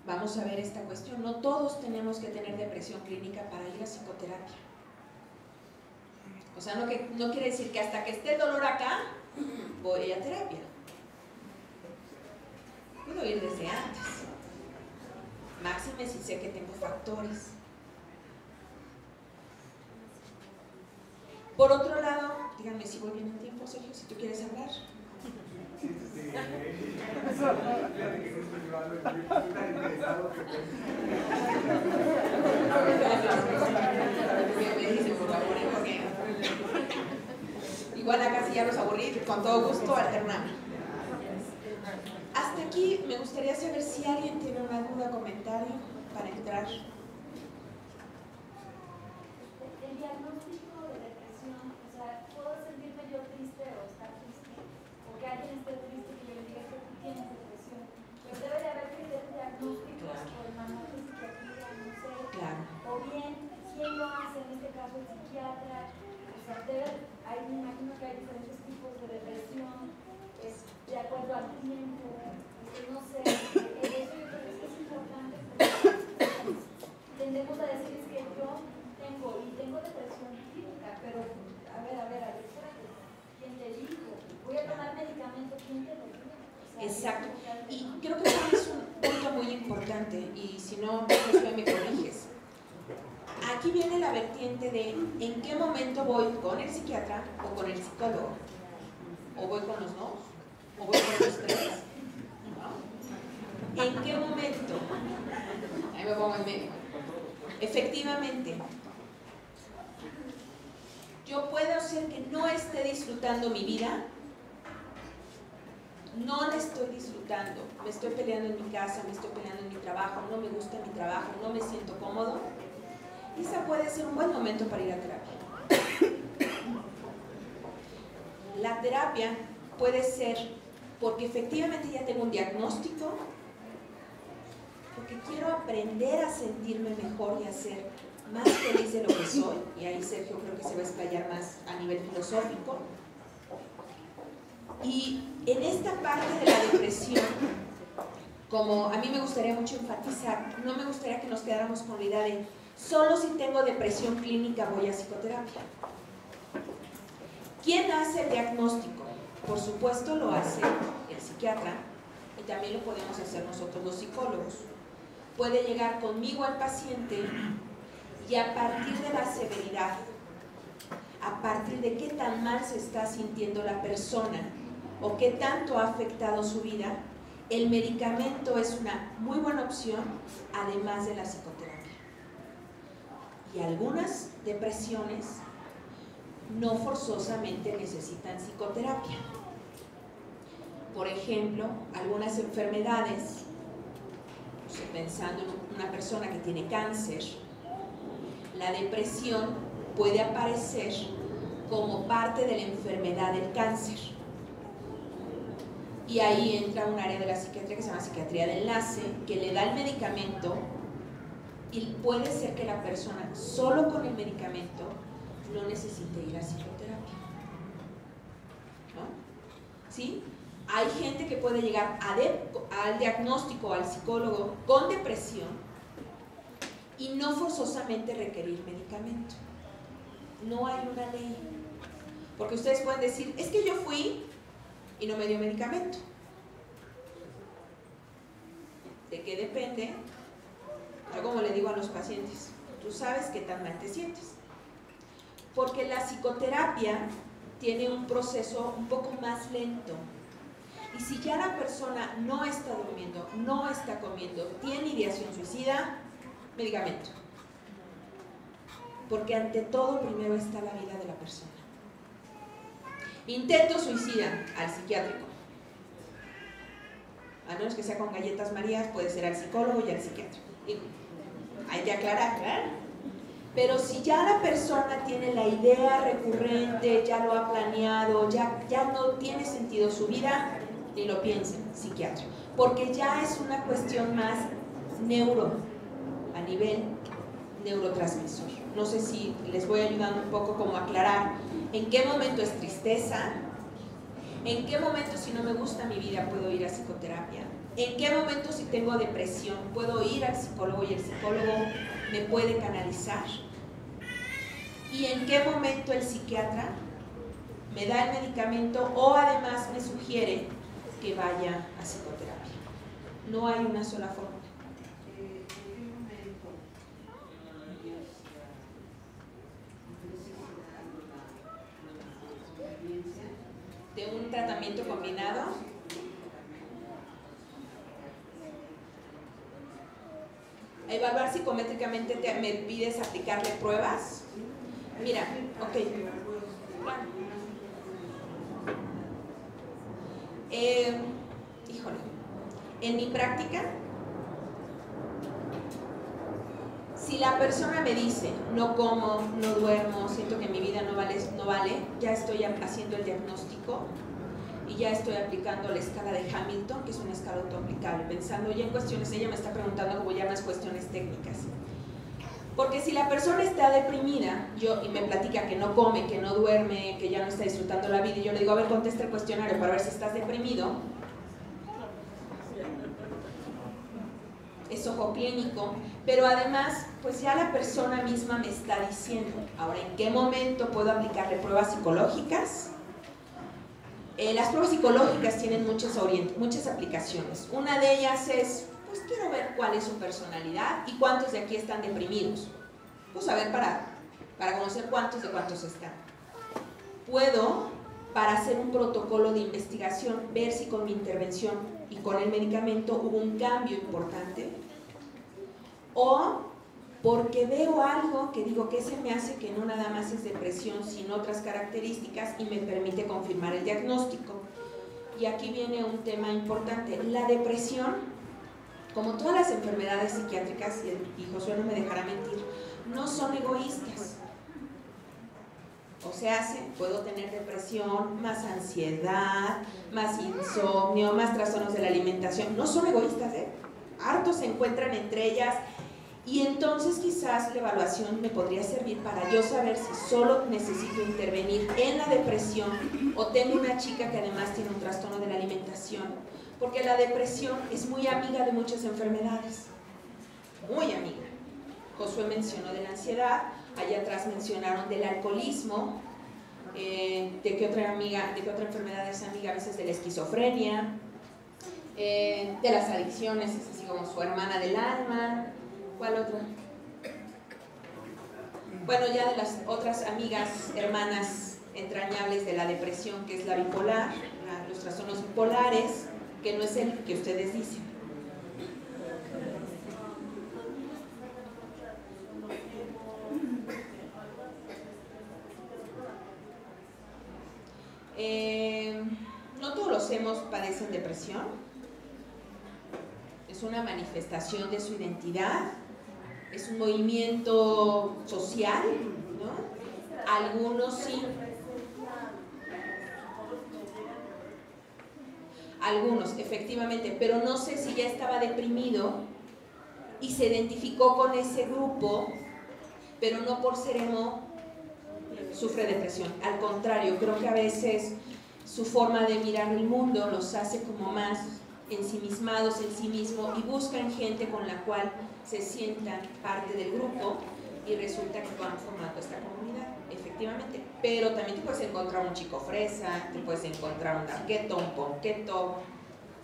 Vamos a ver esta cuestión. No todos tenemos que tener depresión clínica para ir a psicoterapia. O sea, no quiere decir que hasta que esté el dolor acá, voy a terapia. Puedo ir desde antes. Máxime si sé que tengo factores. Por otro lado, díganme si voy bien en tiempo, Sergio, si tú quieres hablar. Igual acá si ya los aburrí, con todo gusto alternamos. Hasta aquí me gustaría saber si alguien tiene una duda, comentario para entrar. El diagnóstico de depresión, o sea, ¿puedo sentirme yo triste o estar triste? O que alguien esté triste y yo le diga que tú tienes depresión. Pero debe de haber criterios diagnósticos o el manual de psiquiatría, no sé. Claro. O bien, ¿quién lo hace? En este caso, el psiquiatra. O sea, me imagino que hay diferentes tipos de depresión, de acuerdo al tiempo. No sé, eso yo creo que es importante porque tendemos a decir es que yo tengo depresión clínica, pero a ver, ¿quién te dijo? Voy a tomar medicamento, ¿quién te lo dijo? O sea, exacto, y creo que eso es un punto muy importante, y si no, me corriges. Aquí viene la vertiente de en qué momento voy con el psiquiatra o con el psicólogo, o voy con los dos, o voy con los tres. ¿En qué momento? Ahí me pongo en medio. Efectivamente, yo puedo ser que no esté disfrutando mi vida, no la estoy disfrutando, me estoy peleando en mi casa, me estoy peleando en mi trabajo, no me gusta mi trabajo, no me siento cómodo. Ese puede ser un buen momento para ir a terapia. La terapia puede ser porque efectivamente ya tengo un diagnóstico, porque quiero aprender a sentirme mejor y a ser más feliz de lo que soy, y ahí Sergio creo que se va a explayar más a nivel filosófico. Y en esta parte de la depresión, como a mí me gustaría mucho enfatizar, no me gustaría que nos quedáramos con la idea de solo si tengo depresión clínica voy a psicoterapia. ¿Quién hace el diagnóstico? Por supuesto lo hace el psiquiatra, y también lo podemos hacer nosotros los psicólogos. Puede llegar conmigo el paciente y a partir de la severidad, a partir de qué tan mal se está sintiendo la persona o qué tanto ha afectado su vida, el medicamento es una muy buena opción, además de la psicoterapia. Y algunas depresiones no forzosamente necesitan psicoterapia. Por ejemplo, algunas enfermedades, pensando en una persona que tiene cáncer, la depresión puede aparecer como parte de la enfermedad del cáncer. Y ahí entra un área de la psiquiatría que se llama psiquiatría de enlace, que le da el medicamento y puede ser que la persona solo con el medicamento no necesite ir a psicoterapia. ¿No? ¿Sí? Hay gente que puede llegar al diagnóstico, al psicólogo con depresión y no forzosamente requerir medicamento. No hay una ley. Porque ustedes pueden decir, es que yo fui y no me dio medicamento. ¿De qué depende? Yo como le digo a los pacientes, tú sabes qué tan mal te sientes. Porque la psicoterapia tiene un proceso un poco más lento. Y si ya la persona no está durmiendo, no está comiendo, tiene ideación suicida, medicamento. Porque ante todo primero está la vida de la persona. Intento suicida al psiquiátrico. A menos que sea con galletas Marías, puede ser al psicólogo y al psiquiatra. Digo, hay que aclarar, ¿verdad? Pero si ya la persona tiene la idea recurrente, ya lo ha planeado, ya no tiene sentido su vida, ni lo piensen, psiquiatra. Porque ya es una cuestión más a nivel neurotransmisor. No sé si les voy ayudando un poco como a aclarar en qué momento es tristeza, en qué momento si no me gusta mi vida puedo ir a psicoterapia, en qué momento si tengo depresión puedo ir al psicólogo y el psicólogo me puede canalizar, y en qué momento el psiquiatra me da el medicamento o además me sugiere que vaya a psicoterapia. No hay una sola fórmula. De un tratamiento combinado. Evaluar psicométricamente, me pides aplicarle pruebas. Mira, ok. Híjole, en mi práctica, si la persona me dice, no como, no duermo, siento que mi vida no vale, ya estoy haciendo el diagnóstico y ya estoy aplicando la escala de Hamilton, que es una escala autoaplicable, pensando ya en cuestiones, ella me está preguntando como ya más cuestiones técnicas. Porque si la persona está deprimida y me platica que no come, que no duerme, que ya no está disfrutando la vida, y yo le digo, a ver, contesta el cuestionario para ver si estás deprimido, es ojo clínico, pero además, pues ya la persona misma me está diciendo, ahora, ¿en qué momento puedo aplicarle pruebas psicológicas? Las pruebas psicológicas tienen muchas aplicaciones. Una de ellas es, pues quiero ver cuál es su personalidad y cuántos de aquí están deprimidos. Pues a ver, para conocer cuántos están. Puedo, para hacer un protocolo de investigación, ver si con mi intervención y con el medicamento hubo un cambio importante, o porque veo algo que digo que se me hace que no nada más es depresión, sino otras características y me permite confirmar el diagnóstico. Y aquí viene un tema importante. La depresión, como todas las enfermedades psiquiátricas, y Josué no me dejará mentir, no son egoístas. O sea, puedo tener depresión, más ansiedad, más insomnio, más trastornos de la alimentación. No son egoístas, hartos se encuentran entre ellas. Y entonces quizás la evaluación me podría servir para yo saber si solo necesito intervenir en la depresión o tengo una chica que además tiene un trastorno de la alimentación. Porque la depresión es muy amiga de muchas enfermedades. Muy amiga. Josué mencionó de la ansiedad, allá atrás mencionaron del alcoholismo, de qué otra enfermedad es amiga, a veces de la esquizofrenia, de las adicciones, es así como su hermana del alma. ¿Cuál otra? Bueno, ya de las otras amigas, hermanas entrañables de la depresión, que es la bipolar, los trastornos bipolares, que no es el que ustedes dicen. No todos los hemos padecen depresión. Es una manifestación de su identidad, es un movimiento social, ¿no? Algunos sí. Algunos, efectivamente, pero no sé si ya estaba deprimido y se identificó con ese grupo, pero no por ser emo sufre depresión. Al contrario, creo que a veces su forma de mirar el mundo los hace como más ensimismados en sí mismo y buscan gente con la cual se sientan parte del grupo y resulta que van formando esta comunidad, efectivamente. Pero también te puedes encontrar un chico fresa, te puedes encontrar un arqueto, un ponqueto,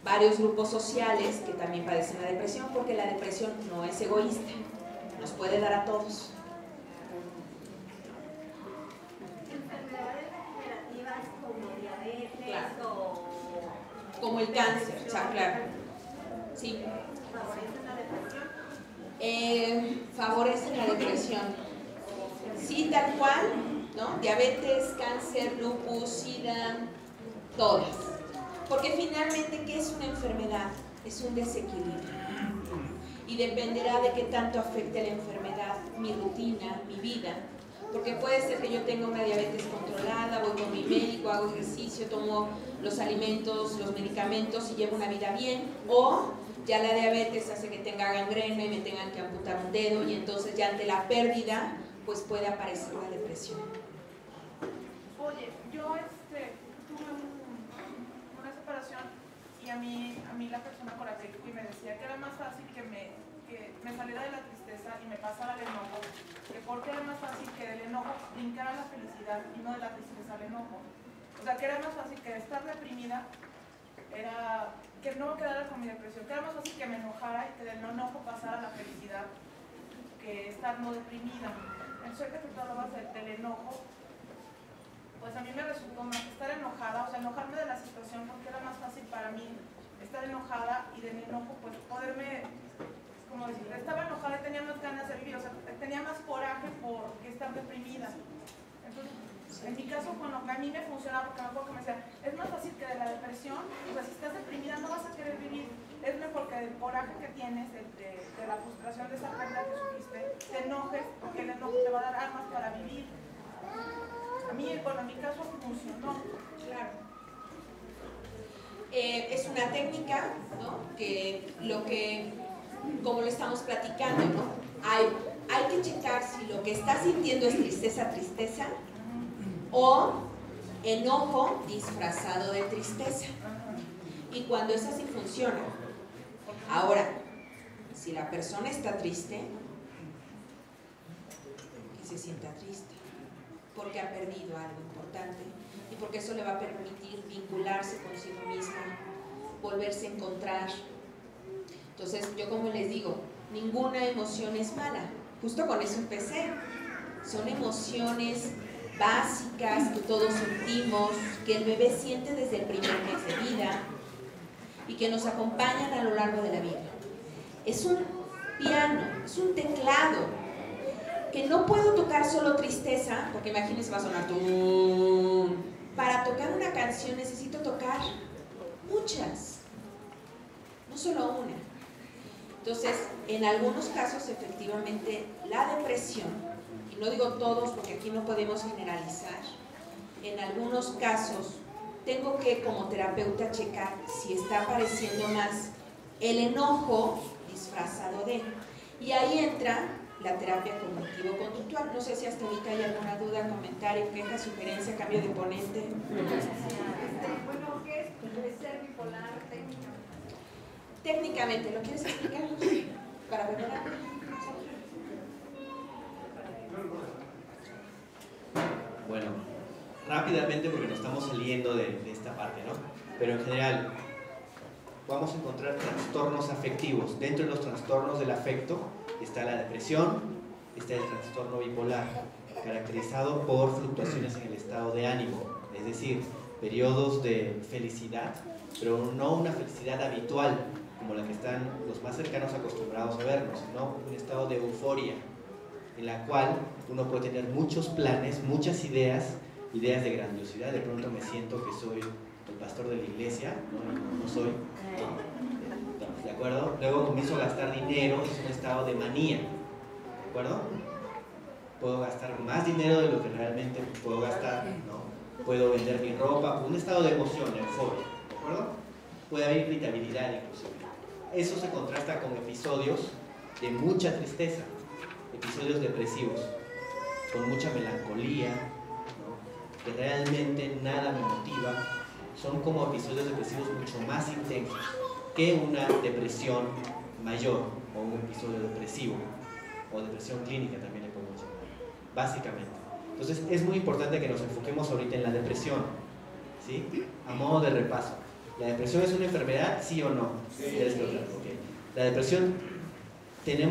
varios grupos sociales que también padecen la depresión, porque la depresión no es egoísta, nos puede dar a todos. Enfermedades degenerativas como diabetes, Claro. o Como el cáncer, o sea, claro. Sí. ¿favorecen la depresión? Favorecen la depresión. Sí, tal cual, ¿no? Diabetes, cáncer, lupus, sida, todas. Porque finalmente, ¿qué es una enfermedad? Es un desequilibrio. Y dependerá de qué tanto afecte la enfermedad mi rutina, mi vida. Porque puede ser que yo tenga una diabetes controlada, voy con mi médico, hago ejercicio, tomo los alimentos, los medicamentos y llevo una vida bien. O ya la diabetes hace que tenga gangrena y me tengan que amputar un dedo y entonces ya ante la pérdida pues puede aparecer la depresión. Oye, yo tuve una separación y a mí la persona con la que fui me decía que era más fácil que me saliera de la tristeza y me pasara el enojo, que porque era más fácil que del enojo brincara la felicidad y no de la tristeza al enojo. O sea, que era más fácil que de estar deprimida, era que no quedara con mi depresión, que era más fácil que me enojara y que del enojo pasara a la felicidad que estar no deprimida. Entonces, que tú hablabas del enojo, pues a mí me resultó más estar enojada, o sea, enojarme de la situación, porque era más fácil para mí estar enojada y de mi enojo, pues poderme, como decir, estaba enojada y tenía más ganas de vivir, o sea, tenía más coraje por estar deprimida. Entonces, en mi caso, con lo que a mí me funcionaba, porque me acuerdo que me decían, es más fácil que de la depresión, o sea, si estás deprimida no vas a querer vivir, es mejor que del coraje que tienes, de la frustración de esa pérdida que sufriste, te enojes, porque el enojo te va a dar armas para vivir. A mí, bueno, en mi caso funcionó. Claro. Es una técnica, ¿no? Como lo estamos platicando, ¿no? Hay que checar si lo que estás sintiendo es tristeza, o enojo disfrazado de tristeza. Y cuando es así funciona. Ahora, si la persona está triste, que se sienta triste, porque ha perdido algo importante y porque eso le va a permitir vincularse consigo misma, volverse a encontrar. Entonces, yo como les digo, ninguna emoción es mala. Justo con eso empecé. Son emociones básicas que todos sentimos, que el bebé siente desde el primer mes de vida y que nos acompañan a lo largo de la vida. Es un piano, es un teclado, que no puedo tocar solo tristeza, porque imagínense va a sonar tum. Para tocar una canción necesito tocar muchas, no solo una. Entonces, en algunos casos, efectivamente, la depresión, y no digo todos porque aquí no podemos generalizar, en algunos casos tengo que, como terapeuta, checar si está apareciendo más el enojo disfrazado de. Y ahí entra la terapia cognitivo-conductual. No sé si hasta ahorita hay alguna duda, comentario, queja, sugerencia, cambio de ponente. Bueno, ¿qué es ser bipolar técnicamente? Técnicamente, ¿lo quieres explicar? Para preparar. Bueno, rápidamente porque nos estamos saliendo de esta parte, ¿no? Pero en general, vamos a encontrar trastornos afectivos. Dentro de los trastornos del afecto está la depresión, está el trastorno bipolar, caracterizado por fluctuaciones en el estado de ánimo, es decir, periodos de felicidad, pero no una felicidad habitual, como la que están los más cercanos acostumbrados a vernos, sino un estado de euforia, en la cual uno puede tener muchos planes, muchas ideas de grandiosidad. De pronto me siento que soy el pastor de la iglesia, ¿no? Y no soy. ¿De acuerdo? Luego comienzo a gastar dinero, es un estado de manía, ¿de acuerdo? Puedo gastar más dinero de lo que realmente puedo gastar, ¿no? Puedo vender mi ropa, un estado de emoción, euforia, ¿de acuerdo? Puede haber irritabilidad inclusive. Eso se contrasta con episodios de mucha tristeza, episodios depresivos, con mucha melancolía, ¿no? Que realmente nada me motiva. Son como episodios depresivos mucho más intensos que una depresión mayor o un episodio depresivo o depresión clínica también le podemos llamar, básicamente. Entonces es muy importante que nos enfoquemos ahorita en la depresión, ¿sí? A modo de repaso, ¿la depresión es una enfermedad, sí o no? Sí. Okay. La depresión tiene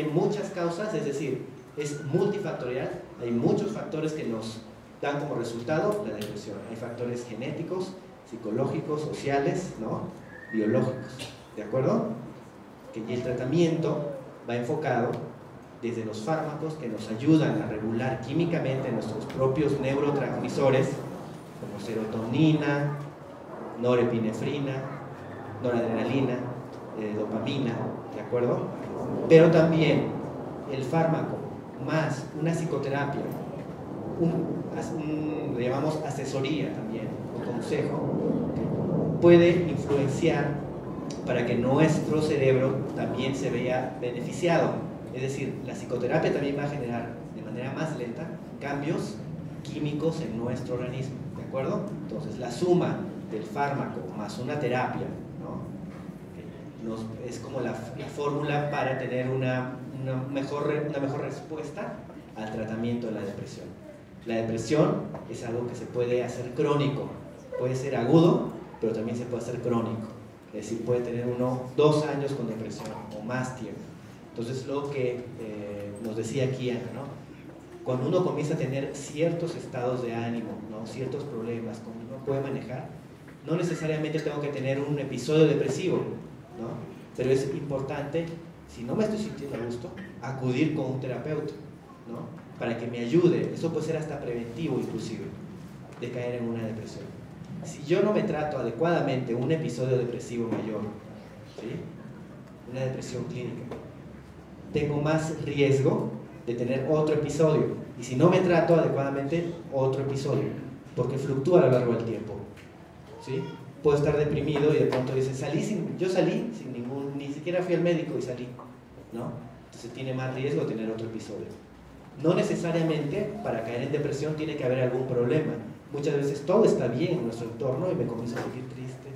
muchas causas, es decir, es multifactorial, hay muchos factores que nos dan como resultado la depresión. Hay factores genéticos, psicológicos, sociales, ¿no? Biológicos, ¿de acuerdo? Y el tratamiento va enfocado desde los fármacos que nos ayudan a regular químicamente nuestros propios neurotransmisores, como serotonina, norepinefrina, noradrenalina, dopamina, ¿de acuerdo? Pero también el fármaco más una psicoterapia, le llamamos asesoría también, o consejo, puede influenciar para que nuestro cerebro también se vea beneficiado. Es decir, la psicoterapia también va a generar de manera más lenta cambios químicos en nuestro organismo, ¿de acuerdo? Entonces, la suma del fármaco más una terapia, ¿no? Es como la fórmula para tener una mejor respuesta al tratamiento de la depresión. La depresión es algo que se puede hacer crónico, puede ser agudo, pero también se puede hacer crónico. Es decir, puede tener 2 años con depresión o más tiempo. Entonces, lo que nos decía aquí Ana, ¿no? Cuando uno comienza a tener ciertos estados de ánimo, ¿no? Ciertos problemas, como uno puede manejar, no necesariamente tengo que tener un episodio depresivo, ¿no? Pero es importante, si no me estoy sintiendo a gusto, acudir con un terapeuta, ¿no? Para que me ayude. Eso puede ser hasta preventivo inclusive de caer en una depresión. Si yo no me trato adecuadamente un episodio depresivo mayor, ¿sí? Una depresión clínica, tengo más riesgo de tener otro episodio, y si no me trato adecuadamente, otro episodio, porque fluctúa a lo largo del tiempo, ¿sí? Puedo estar deprimido y de pronto dice, yo salí sin ni siquiera fui al médico y salí, ¿no? Entonces tiene más riesgo de tener otro episodio. No necesariamente para caer en depresión tiene que haber algún problema. Muchas veces todo está bien en nuestro entorno y me comienzo a sentir triste.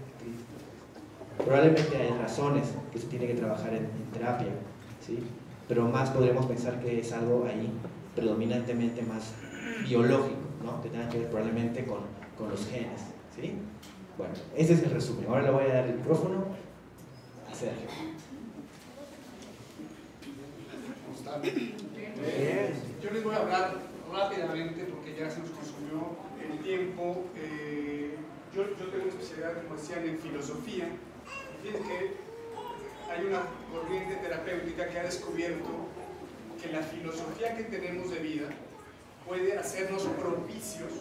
Probablemente hay razones que se tiene que trabajar en terapia, ¿sí? Pero más podremos pensar que es algo ahí predominantemente más biológico, ¿no? Que tenga que ver probablemente con los genes, ¿sí? Bueno, ese es el resumen. Ahora le voy a dar el micrófono a Sergio. Yo les voy a hablar rápidamente porque ya se nos consumió el tiempo. Yo tengo una especialidad, como decían, en filosofía. Fíjense que hay una corriente terapéutica que ha descubierto que la filosofía que tenemos de vida puede hacernos propicios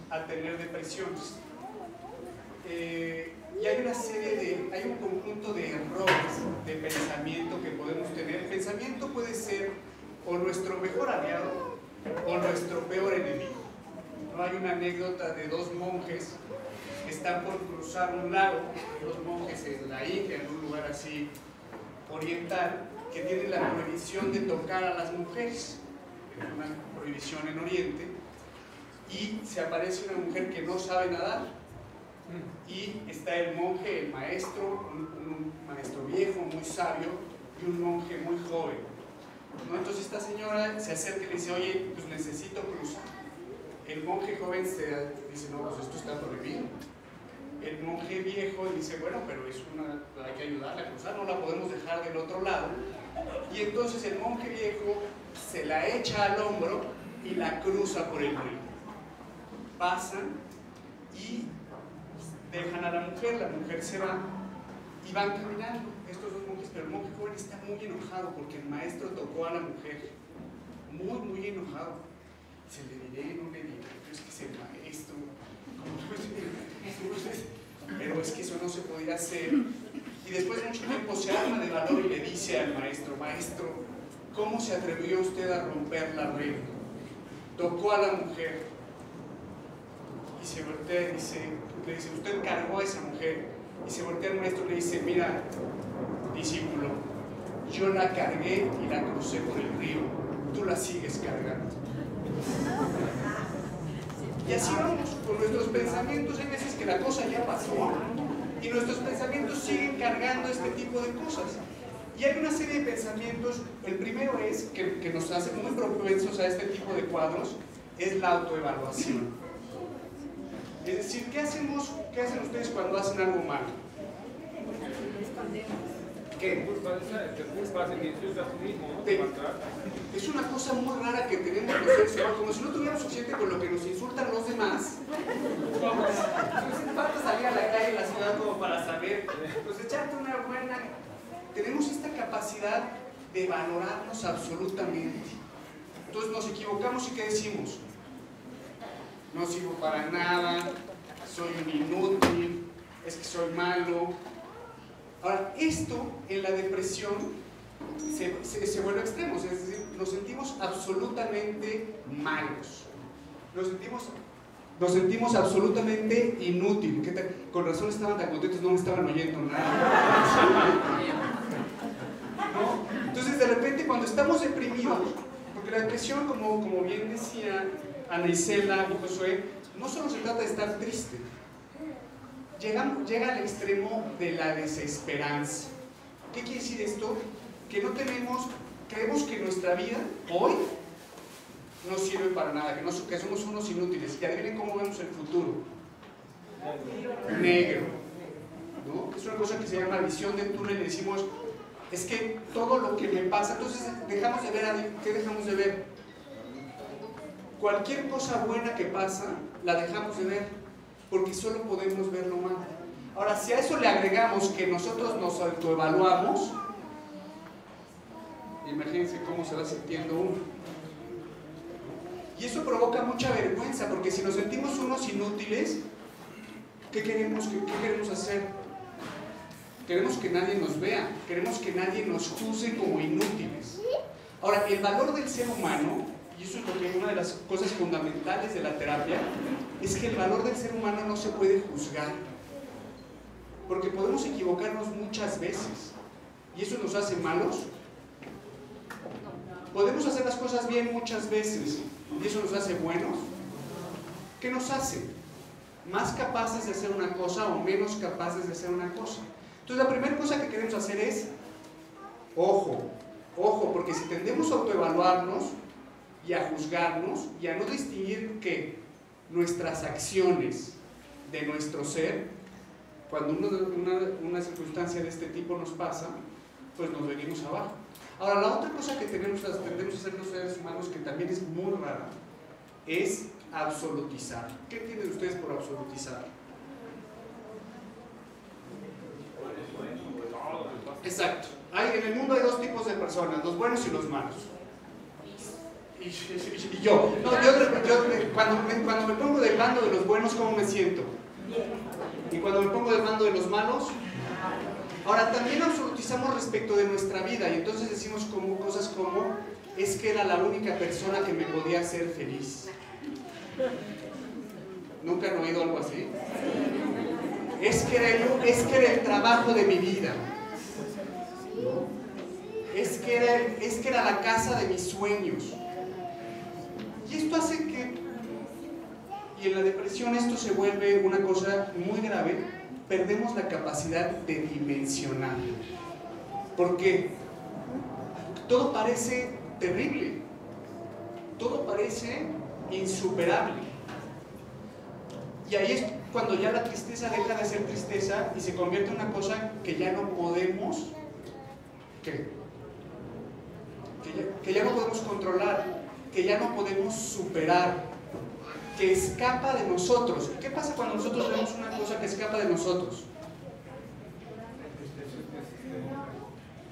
a tener depresiones. Y hay hay un conjunto de errores de pensamiento que podemos tener. El pensamiento puede ser o nuestro mejor aliado o nuestro peor enemigo. ¿No? Hay una anécdota de 2 monjes que están por cruzar un lago, 2 monjes en la India, en un lugar así oriental, que tienen la prohibición de tocar a las mujeres, una prohibición en Oriente, y se aparece una mujer que no sabe nadar, y está el monje, el maestro, un maestro viejo, muy sabio, y un monje muy joven, ¿no? Entonces esta señora se acerca y le dice, oye, pues necesito cruzar. El monje joven dice, no, pues esto está prohibido. El monje viejo dice, bueno, pero hay que ayudarla a cruzar, no la podemos dejar del otro lado. Y entonces el monje viejo se la echa al hombro y la cruza por el río. Pasan y dejan a la mujer se va y van caminando estos 2 monjes, pero el monje joven está muy enojado porque el maestro tocó a la mujer, muy enojado. Se le diré, no le diré, pero es que es el maestro, pero es que eso no se podía hacer. Y después de mucho tiempo se arma de valor y le dice al maestro: maestro, ¿cómo se atrevió usted a romper la regla? Tocó a la mujer y se voltea y le dice: usted cargó a esa mujer. Y se voltea al maestro y le dice: mira, discípulo, yo la cargué y la crucé por el río, tú la sigues cargando. Y así vamos con nuestros pensamientos. Hay veces que la cosa ya pasó y nuestros pensamientos siguen cargando este tipo de cosas. Y hay una serie de pensamientos. El primero es, que nos hace muy propensos a este tipo de cuadros, es la autoevaluación. Es decir, ¿qué hacen ustedes cuando hacen algo malo? ¿Qué? Es una cosa muy rara que tenemos los seres humanos, como si no tuviéramos suficiente con lo que nos insultan los demás. Nos falta salir a la calle en la ciudad como para saber, pues echarte una buena. Tenemos esta capacidad de valorarnos absolutamente. Entonces nos equivocamos y ¿qué decimos? No sirvo para nada, soy un inútil, es que soy malo. Ahora, esto en la depresión se vuelve extremo, es decir, nos sentimos absolutamente malos, nos sentimos absolutamente inútiles. Con razón estaban tan contentos, no me estaban oyendo nada. ¿No? Entonces, de repente, cuando estamos deprimidos, porque la depresión, como bien decía Ana Isela y Josué, no solo se trata de estar triste, llega al extremo de la desesperanza. ¿Qué quiere decir esto? Que creemos que nuestra vida hoy no sirve para nada, que somos unos inútiles. Y adivinen cómo vemos el futuro. Negro, ¿no? Es una cosa que se llama visión de túnel. Le decimos, es que todo lo que me pasa, entonces dejamos de ver. ¿Qué dejamos de ver? Cualquier cosa buena que pasa, la dejamos de ver, porque solo podemos ver lo malo. Ahora, si a eso le agregamos que nosotros nos autoevaluamos, imagínense cómo se va sintiendo uno. Y eso provoca mucha vergüenza, porque si nos sentimos unos inútiles, ¿qué queremos hacer? Queremos que nadie nos vea, queremos que nadie nos juzgue como inútiles. Ahora, el valor del ser humano, y eso es lo que una de las cosas fundamentales de la terapia, es que el valor del ser humano no se puede juzgar, porque podemos equivocarnos muchas veces y eso nos hace malos. Podemos hacer las cosas bien muchas veces y eso nos hace buenos. ¿Qué nos hace? ¿Más capaces de hacer una cosa o menos capaces de hacer una cosa? Entonces la primera cosa que queremos hacer es ojo, porque si tendemos a autoevaluarnos y a juzgarnos y a no distinguir que nuestras acciones de nuestro ser, cuando una circunstancia de este tipo nos pasa, pues nos venimos abajo. Ahora, la otra cosa que tendemos a hacer los seres humanos, que también es muy rara, es absolutizar. ¿Qué entienden ustedes por absolutizar? Exacto. En el mundo hay dos tipos de personas, los buenos y los malos. Y yo cuando me pongo del bando de los buenos, ¿cómo me siento? Y cuando me pongo del bando de los malos, ahora también absolutizamos respecto de nuestra vida y entonces decimos cosas como: es que era la única persona que me podía hacer feliz. ¿Nunca han oído algo así? Es que era el trabajo de mi vida. Es que era la casa de mis sueños. Y esto hace que, y en la depresión esto se vuelve una cosa muy grave, perdemos la capacidad de dimensionar. ¿Por qué? Todo parece terrible, todo parece insuperable. Y ahí es cuando ya la tristeza deja de ser tristeza y se convierte en una cosa que ya no podemos, que ya no podemos controlar, que ya no podemos superar, que escapa de nosotros. ¿Qué pasa cuando nosotros vemos una cosa que escapa de nosotros?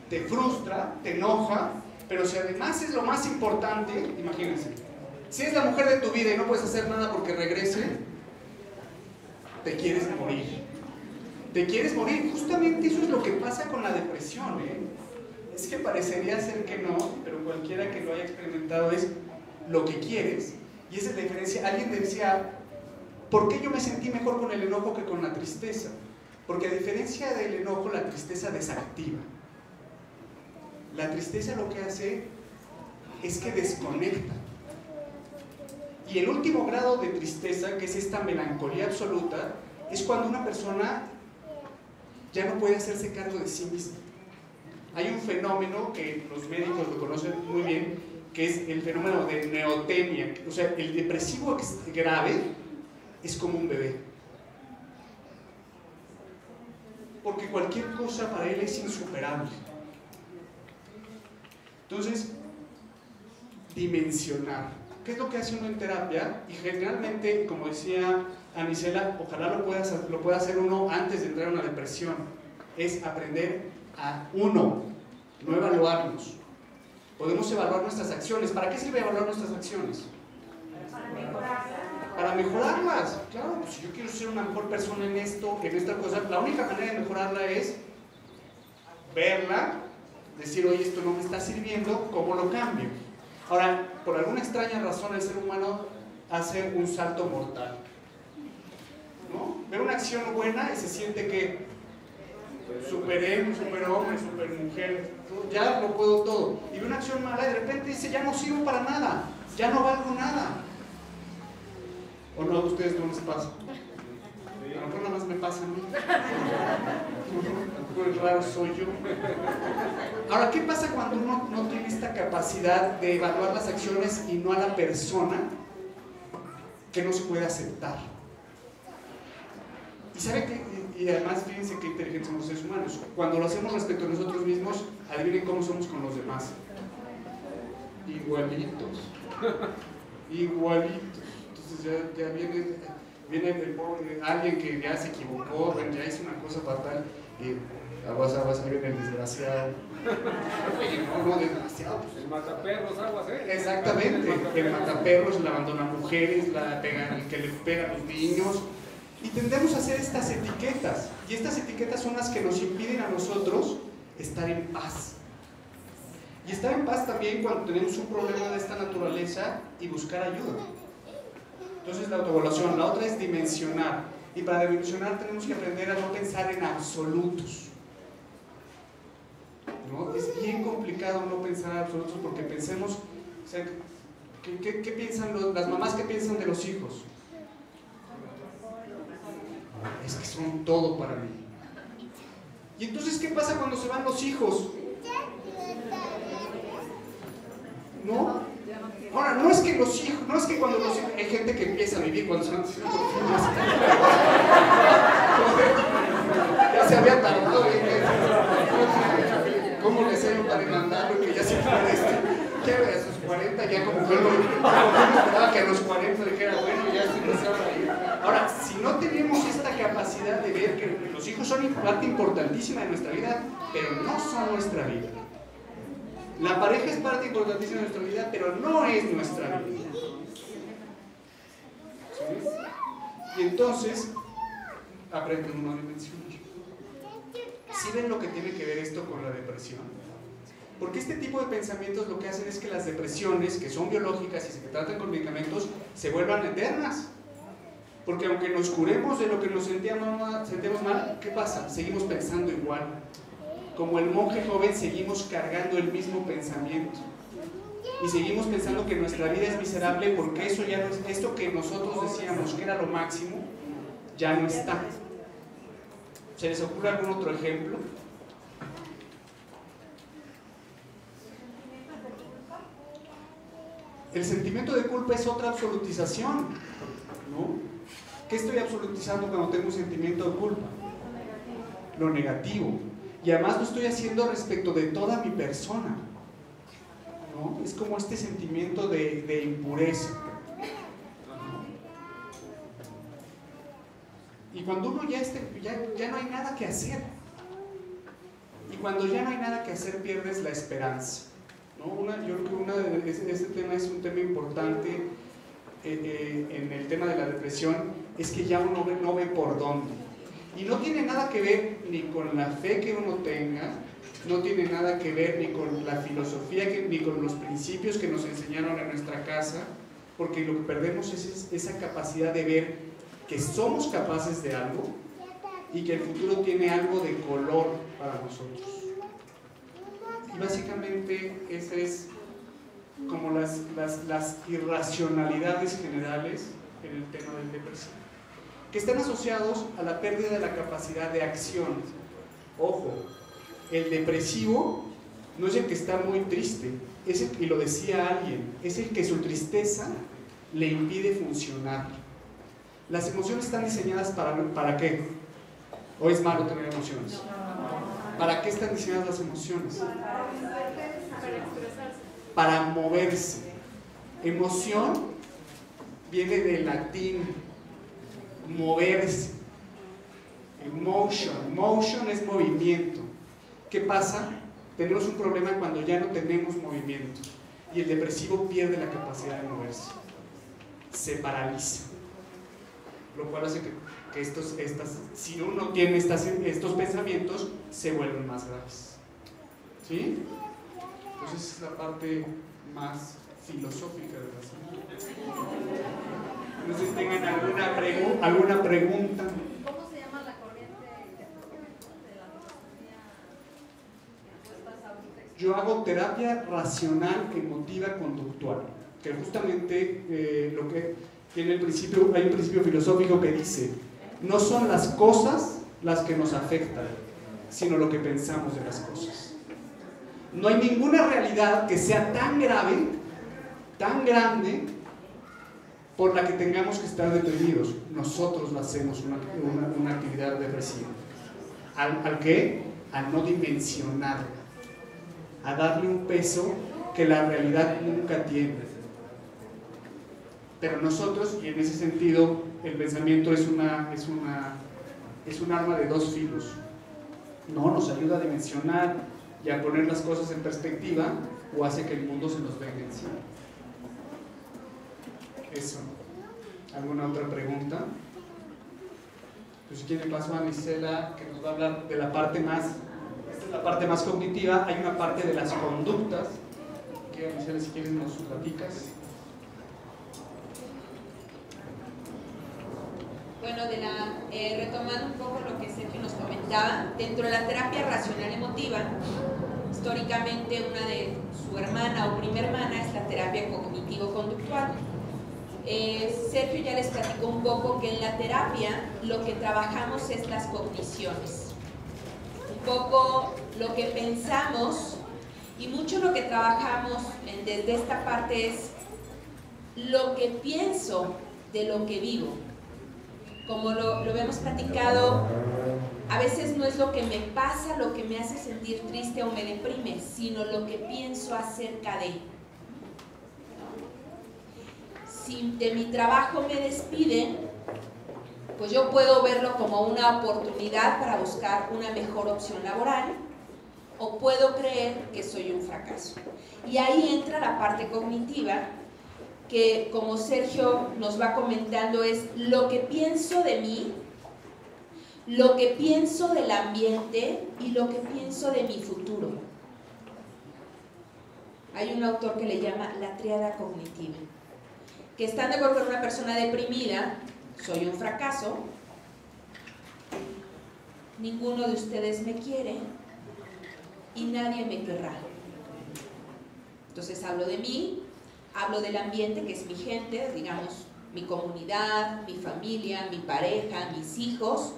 Te frustra, te enoja, pero si además es lo más importante, imagínense, si es la mujer de tu vida y no puedes hacer nada porque regrese, te quieres morir. Te quieres morir. Justamente eso es lo que pasa con la depresión, ¿eh? Es que parecería ser que no, pero cualquiera que lo haya experimentado es lo que quieres. Y esa es la diferencia. Alguien decía, ¿por qué yo me sentí mejor con el enojo que con la tristeza? Porque a diferencia del enojo, la tristeza desactiva. La tristeza lo que hace es que desconecta. Y el último grado de tristeza, que es esta melancolía absoluta, es cuando una persona ya no puede hacerse cargo de sí misma. Hay un fenómeno que los médicos lo conocen muy bien, que es el fenómeno de neotenia. O sea, el depresivo grave es como un bebé. Porque cualquier cosa para él es insuperable. Entonces, dimensionar. ¿Qué es lo que hace uno en terapia? Y generalmente, como decía Anicela, ojalá lo pueda hacer uno antes de entrar a una depresión, es aprender a uno, no evaluarnos. Podemos evaluar nuestras acciones. ¿Para qué sirve evaluar nuestras acciones? Para mejorarlas. Claro, pues si yo quiero ser una mejor persona en esto, en esta cosa, la única manera de mejorarla es verla, decir, oye, esto no me está sirviendo, ¿cómo lo cambio? Ahora, por alguna extraña razón, el ser humano hace un salto mortal, ¿no? Ve una acción buena y se siente que superhombre, supermujer, ya lo puedo todo. Y ve una acción mala y de repente dice, ya no sirvo para nada, ya no valgo nada. ¿O no? ¿A ustedes no les pasa? A lo mejor nada más me pasa a mí. El raro soy yo. Ahora, ¿qué pasa cuando uno no tiene esta capacidad de evaluar las acciones y no a la persona que no se puede aceptar? Y sabe que, y además fíjense qué inteligentes somos los seres humanos. Cuando lo hacemos respecto a nosotros mismos, adivinen cómo somos con los demás. Igualitos. Igualitos. Entonces ya viene el pobre, alguien que ya se equivocó, bueno, ya hizo una cosa fatal, y aguas, ahí viene el desgraciado. No, desgraciado. Pues. El mataperros, aguas, ¿eh? Exactamente, el mataperros, el abandona mujeres, el que le pega a los niños. Y tendemos a hacer estas etiquetas, y estas etiquetas son las que nos impiden a nosotros estar en paz. Y estar en paz también cuando tenemos un problema de esta naturaleza y buscar ayuda. Entonces la autoevaluación, la otra es dimensionar. Y para dimensionar tenemos que aprender a no pensar en absolutos, ¿no? Es bien complicado no pensar en absolutos porque pensemos, o sea, ¿qué piensan las mamás que piensan de los hijos? Es que son todo para mí. Y entonces, ¿qué pasa cuando se van los hijos? ¿No? Ahora, no es que los hijos, no es que cuando los hijos, hay gente que empieza a vivir cuando se van ya se había tardado, ¿cómo le hacen para demandarlo que ya se fue que a sus 40 ya como que esperaba que a los 40 dijera, bueno, ya se empezaba a ir. Ahora, si no tenemos esta capacidad de ver que los hijos son parte importantísima de nuestra vida, pero no son nuestra vida. La pareja es parte importantísima de nuestra vida, pero no es nuestra vida. ¿Sí? Y entonces, aprenden uno a dimensionar. ¿Sí ven lo que tiene que ver esto con la depresión? Porque este tipo de pensamientos lo que hacen es que las depresiones, que son biológicas y se tratan con medicamentos, se vuelvan eternas. Porque aunque nos curemos de lo que nos sentimos mal, ¿qué pasa? Seguimos pensando igual. Como el monje joven, seguimos cargando el mismo pensamiento. Y seguimos pensando que nuestra vida es miserable porque eso ya no es, esto que nosotros decíamos que era lo máximo, ya no está. ¿Se les ocurre algún otro ejemplo? El sentimiento de culpa es otra absolutización, ¿no? ¿Qué estoy absolutizando cuando tengo un sentimiento de culpa? Lo negativo. Y además lo estoy haciendo respecto de toda mi persona, ¿no? Es como este sentimiento de impureza. Y cuando uno ya no hay nada que hacer. Y cuando ya no hay nada que hacer, pierdes la esperanza, ¿no? Yo creo que este tema es un tema importante en el tema de la depresión, es que ya uno no ve por dónde. Y no tiene nada que ver ni con la fe que uno tenga, no tiene nada que ver ni con la filosofía, ni con los principios que nos enseñaron en nuestra casa, porque lo que perdemos es esa capacidad de ver que somos capaces de algo y que el futuro tiene algo de color para nosotros. Y básicamente esa es como las irracionalidades generales en el tema del depresivo, que están asociados a la pérdida de la capacidad de acción. Ojo, el depresivo no es el que está muy triste, y lo decía alguien, es el que su tristeza le impide funcionar. Las emociones están diseñadas ¿para qué? ¿O es malo tener emociones? ¿Para qué están diseñadas las emociones? Para moverse. Emoción viene del latín moverse. Motion es movimiento. ¿Qué pasa? Tenemos un problema cuando ya no tenemos movimiento y el depresivo pierde la capacidad de moverse, se paraliza, lo cual hace que si uno tiene estos pensamientos, se vuelven más graves. ¿Sí? Entonces es la parte más filosófica de la salud. No sé si tengan alguna pregunta. ¿Cómo se llama la corriente de la filosofía que tú estás ahorita? Yo hago terapia racional, emotiva, conductual, que justamente lo que tiene hay un principio filosófico que dice: no son las cosas las que nos afectan, sino lo que pensamos de las cosas. No hay ninguna realidad que sea tan grave, tan grande, por la que tengamos que estar deprimidos. Nosotros lo hacemos una actividad depresiva. ¿Al qué? A no dimensionar, a darle un peso que la realidad nunca tiene. Pero nosotros, y en ese sentido, el pensamiento es un arma de dos filos. No, nos ayuda a dimensionar y a poner las cosas en perspectiva, o hace que el mundo se nos venga encima. Eso. ¿Alguna otra pregunta? Pues si quiere paso a Marisela, que nos va a hablar de la parte más, esta es la parte más cognitiva. Hay una parte de las conductas, que Marisela, si quieres nos platicas. Bueno, retomando un poco lo que Sergio nos comentaba, dentro de la terapia racional emotiva, históricamente una de su hermana o prima hermana es la terapia cognitivo-conductual. Sergio ya les platicó un poco que en la terapia lo que trabajamos es las cogniciones, un poco lo que pensamos, y mucho lo que trabajamos desde esta parte es lo que pienso de lo que vivo. Como lo hemos platicado, a veces no es lo que me pasa lo que me hace sentir triste o me deprime, sino lo que pienso acerca de. Si de mi trabajo me despiden, pues yo puedo verlo como una oportunidad para buscar una mejor opción laboral, o puedo creer que soy un fracaso. Y ahí entra la parte cognitiva, que como Sergio nos va comentando es lo que pienso de mí, lo que pienso del ambiente y lo que pienso de mi futuro. Hay un autor que le llama la tríada cognitiva, que están de acuerdo con una persona deprimida: soy un fracaso, ninguno de ustedes me quiere y nadie me querrá. Entonces hablo de mí, hablo del ambiente, que es mi gente, digamos, mi comunidad, mi familia, mi pareja, mis hijos,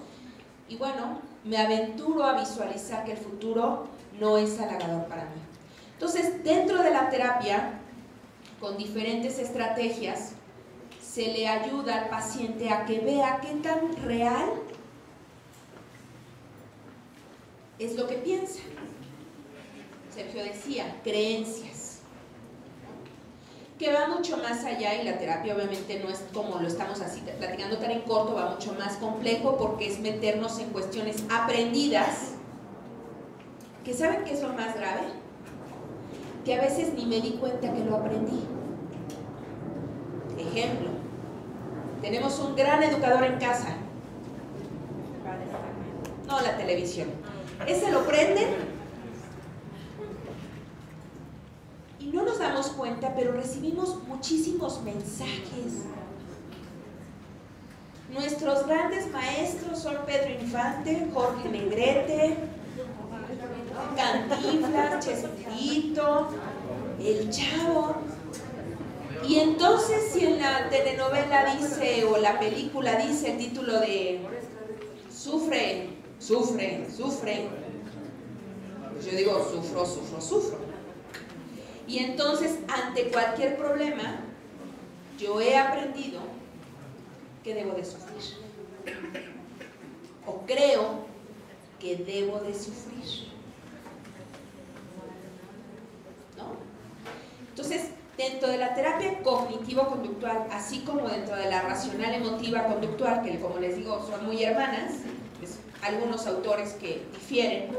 y bueno, me aventuro a visualizar que el futuro no es halagador para mí. Entonces, dentro de la terapia, con diferentes estrategias, se le ayuda al paciente a que vea qué tan real es lo que piensa. Sergio decía, creencias, que va mucho más allá, y la terapia obviamente no es como lo estamos así platicando tan en corto, va mucho más complejo, porque es meternos en cuestiones aprendidas, que ¿saben qué es lo más grave? Que a veces ni me di cuenta que lo aprendí. Ejemplo, tenemos un gran educador en casa, No, la televisión. Ese lo prenden y no nos damos cuenta, pero recibimos muchísimos mensajes. Nuestros grandes maestros son Pedro Infante, Jorge Negrete, Cantinflas, Chespirito, El Chavo. Y entonces si en la telenovela dice, o la película dice el título de sufre, sufre, sufre, pues yo digo sufro, sufro, sufro. Y entonces ante cualquier problema yo he aprendido que debo de sufrir, o creo que debo de sufrir, ¿no? Entonces, dentro de la terapia cognitivo-conductual, así como dentro de la racional emotiva conductual, que como les digo son muy hermanas, pues, algunos autores que difieren,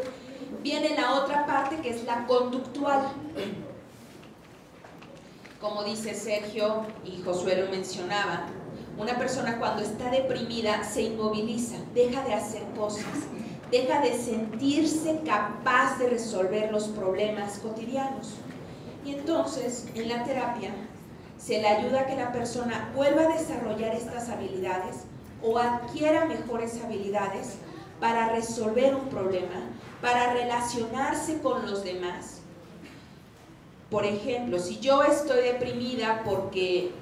viene la otra parte que es la conductual. Como dice Sergio y Josué lo mencionaba, una persona cuando está deprimida se inmoviliza, deja de hacer cosas, deja de sentirse capaz de resolver los problemas cotidianos. Y entonces, en la terapia, se le ayuda a que la persona vuelva a desarrollar estas habilidades o adquiera mejores habilidades para resolver un problema, para relacionarse con los demás. Por ejemplo, si yo estoy deprimida porque